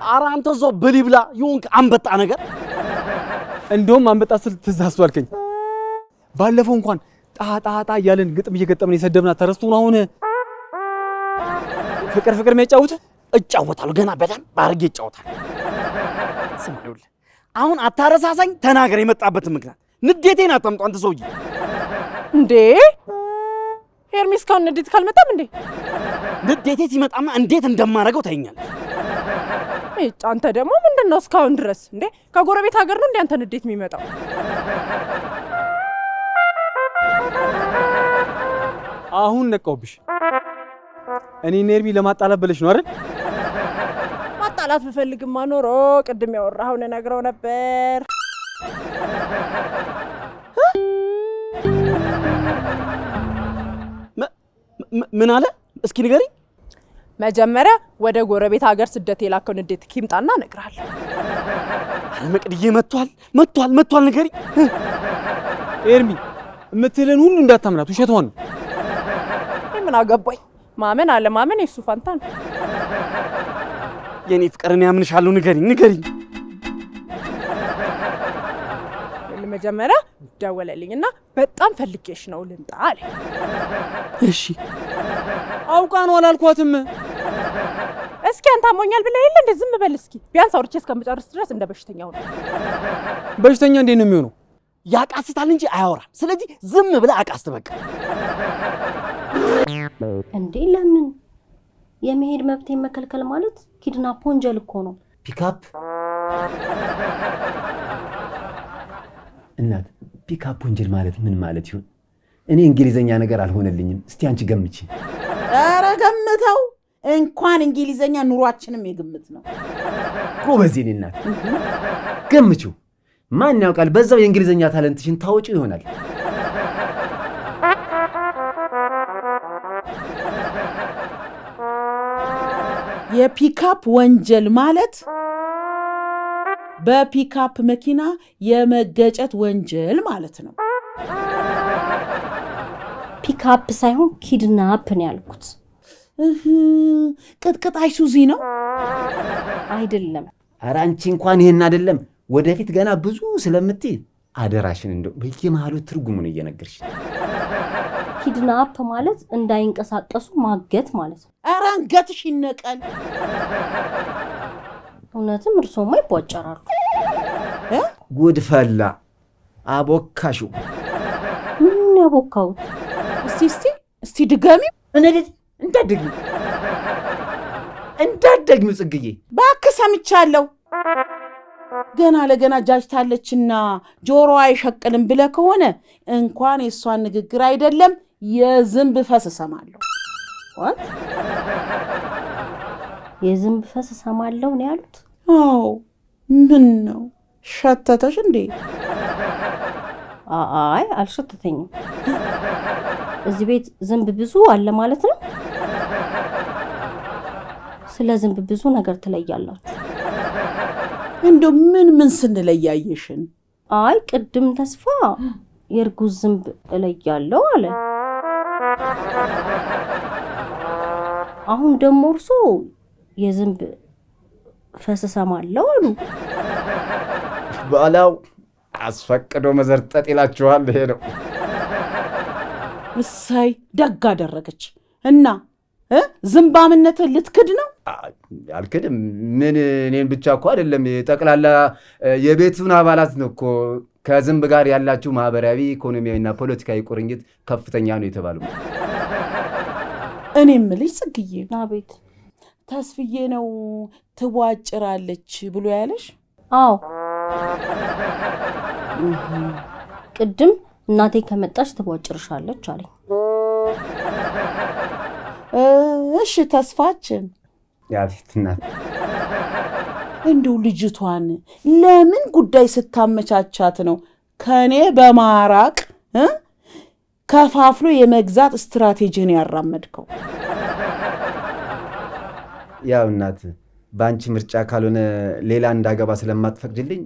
ኧረ አንተ እዛው ብሊ ብላ ይሁንክ አንበጣ ነገር። እንደውም አንበጣ ስል ትዝ አስባልከኝ። ባለፈው እንኳን ጣጣ እያለን ግጥም እየገጠምን የሰደብናት ተረስቶ ነው። አሁን ፍቅር የሚያጫውት እጫወታለሁ። ገና በደንብ አድርጌ እጫወታለሁ። ስማ ይኸውልህ አሁን አታረሳሳኝ። ተናገር የመጣበትን ምክንያት። ንዴቴን አታምጡ አንተ ሰውዬ። እንዴ ሄርሜስ እስካሁን ንዴት ካልመጣም እንዴ? ንዴቴ ሲመጣማ እንዴት እንደማረገው ታይኛለህ። አንተ ደግሞ ምንድነው እስካሁን ድረስ እንዴ? ከጎረቤት ሀገር ነው እንዴ አንተ ንዴት የሚመጣው? አሁን ነቀውብሽ። እኔ ኔርሚ ለማጣላት ብለሽ ነው አይደል? ማጣላት ብፈልግማ ኖሮ ቅድም ያወራሁን ነግረው ነበር። ምን አለ? እስኪ ንገሪኝ። መጀመሪያ ወደ ጎረቤት ሀገር ስደት የላከው ንዴት ኪምጣና እነግርሃለሁ። መቅድዬ መጥቷል ንገሪኝ። ኤርሚ የምትልን ሁሉ እንዳታምናት፣ ውሸቷን ነው። ምን አገባኝ? ማመን አለማመን የሱ ፋንታ ነው። የኔ ፍቅር እኔ አምንሻለሁ። ንገሪኝ። መጀመሪያ ደወለልኝና በጣም ፈልጌሽ ነው ልምጣ አለ። እሺ አውቃ ነው አላልኳትም። እስኪ አንተ አሞኛል ብለህ የለ እንደ ዝም በል እስኪ። ቢያንስ አውርቼ እስከምጨርስ ድረስ እንደ በሽተኛው ነው። በሽተኛ እንዴት ነው የሚሆነው? ያቃስታል እንጂ አያወራም። ስለዚህ ዝም ብለህ አቃስት በቃ። እንዴ ለምን? የመሄድ መብቴን መከልከል ማለት ኪድናፕ ወንጀል እኮ ነው። ፒካፕ እናት፣ ፒካፕ ወንጀል ማለት ምን ማለት ይሆን? እኔ እንግሊዘኛ ነገር አልሆነልኝም። እስቲ አንቺ ገምቺ። ኧረ ገምተው። እንኳን እንግሊዘኛ ኑሯችንም የግምት ነው። ጎበዝ የኔ እናት ገምቺው። ማን ያውቃል፣ በዛው የእንግሊዘኛ ታለንትሽን ታወጪ ይሆናል። የፒካፕ ወንጀል ማለት በፒካፕ መኪና የመገጨት ወንጀል ማለት ነው። ፒካፕ ሳይሆን ኪድናፕ ነው ያልኩት። ቅጥቅጣሽ ሱዚ ነው አይደለም። ኧረ አንቺ እንኳን ይሄን አይደለም፣ ወደፊት ገና ብዙ ስለምትይ አደራሽን እንደው በየመሃሉ ትርጉሙን እየነገርሽ። ኪድናፕ ማለት እንዳይንቀሳቀሱ ማገት ማለት ነው። ኧረ አንገትሽ ይነቀል። እውነትም እርሶማ ይቧጨራሉ። ጉድፈላ አቦካሹ። ምን ያቦካውት? እስቲ ድገሚ። እንዳትደግሚ ጽግዬ። እባክህ ሰምቻለሁ። ገና ለገና ጃጅታለችና ጆሮዋ አይሸቅልም ብለህ ከሆነ እንኳን የእሷን ንግግር አይደለም የዝንብ ፈስ እሰማለሁ። የዝንብ ፈስ እሰማለሁ ነው ያሉት? አዎ። ምን ነው ሸተተሽ እንዴ? አይ አልሸተተኝም። እዚህ ቤት ዝንብ ብዙ አለ ማለት ነው። ስለ ዝንብ ብዙ ነገር ትለያላችሁ። እንደው ምን ስንለያየሽን? አይ ቅድም ተስፋ የእርጉዝ ዝንብ እለያለሁ አለ። አሁን ደግሞ እርሶ የዝንብ ፈስ እሰማለሁ አሉ። ባላው አስፈቅዶ መዘርጠጥ ይላችኋል። ይሄ ነው። እሰይ ደግ አደረገች። እና ዝንባምነትን ልትክድ ነው? አልክድም። ምን እኔን ብቻ እኮ አይደለም፣ ጠቅላላ የቤቱን አባላት ነው እኮ። ከዝንብ ጋር ያላችሁ ማህበራዊ፣ ኢኮኖሚያዊና ፖለቲካዊ ቁርኝት ከፍተኛ ነው የተባለው። እኔ የምልሽ ጽግዬ። አቤት። ተስፍዬ ነው ትቧጭራለች ብሎ ያለሽ? አዎ ቅድም እናቴ ከመጣች ትቧጭርሻለች አለኝ። እሺ ተስፋችን ያቤት እናት እንደው ልጅቷን ለምን ጉዳይ ስታመቻቻት ነው ከኔ በማራቅ ከፋፍሎ የመግዛት ስትራቴጂን ያራመድከው? ያው እናት ባንቺ ምርጫ ካልሆነ ሌላ እንዳገባ ስለማትፈቅድልኝ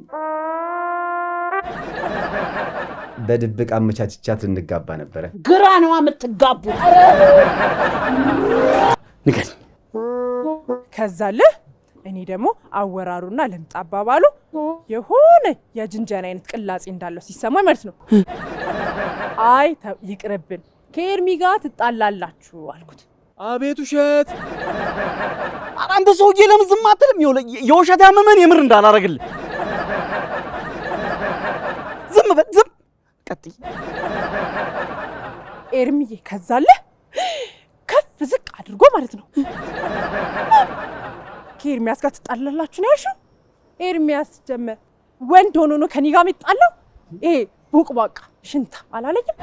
በድብቅ አመቻችቻት እንጋባ ነበረ። ግራ ነው የምትጋቡ። ንገሪ። ከዛለ እኔ ደግሞ አወራሩና ለምጣ አባባሉ የሆነ የጅንጀና አይነት ቅላጼ እንዳለው ሲሰማኝ ማለት ነው። አይ ይቅርብን ከኤርሚ ጋር ትጣላላችሁ አልኩት። አቤት ውሸት! አንተ ሰውዬ ለምን ዝም አትልም? የውሸት ያመመን የምር እንዳላረግልህ። ዝም በል ዝም። ቀጥይ። ኤርሚዬ ከዛለ ከፍ ዝቅ አድርጎ ማለት ነው ከኤርሚያስ ጋር ትጣላላችሁ ነው ያልሽው? ኤርሚያስ ጀመር ወንድ ሆኖ ነው ከኔ ጋር የሚጣላው? ይሄ ቡቅባቃ ሽንታ አላለኝም?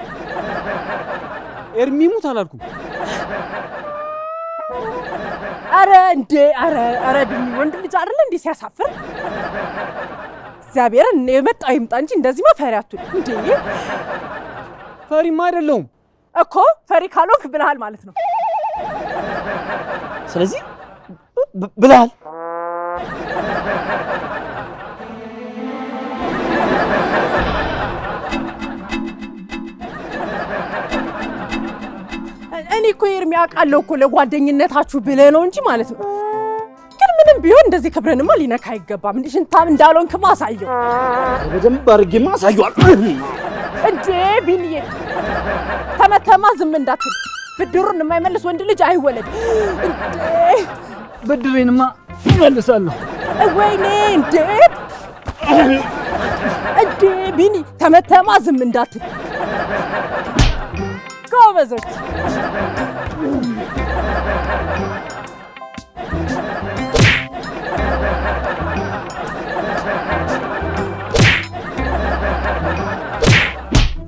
ኤርሚ ሙት አላልኩም። አረ ቢኒ ወንድ ልጅ አይደለ እንዴ ሲያሳፍር። እግዚአብሔርን የመጣው ይምጣ እንጂ እንደዚህ መፈሪ አትሁን እንዴ። ፈሪማ አይደለሁም እኮ ፈሪ ካልሆንክ ብለሃል ማለት ነው። ስለዚህ ብለሃል። እኔ እኮ ኤርሚ አውቃለሁ እኮ ለጓደኝነታችሁ ብለህ ነው እንጂ ማለት ነው። ግን ምንም ቢሆን እንደዚህ ክብረንማ ሊነካ አይገባም። ሽንታም እንዳልሆንክማ አሳየው። በደንብ አድርጌማ አሳየዋል እንዴ ቢኒዬ። ተመተማ ዝም እንዳትል። ብድሩን የማይመልስ ወንድ ልጅ አይወለድ እንዴ። ብድሬንማ እመልሳለሁ። ወይኔ እንዴ ቢኒ ተመተማ ዝም እንዳትል። ጎበዞች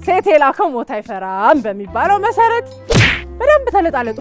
ሴት የላከው ሞት አይፈራም በሚባለው መሰረት በደንብ ተለጣለጡ።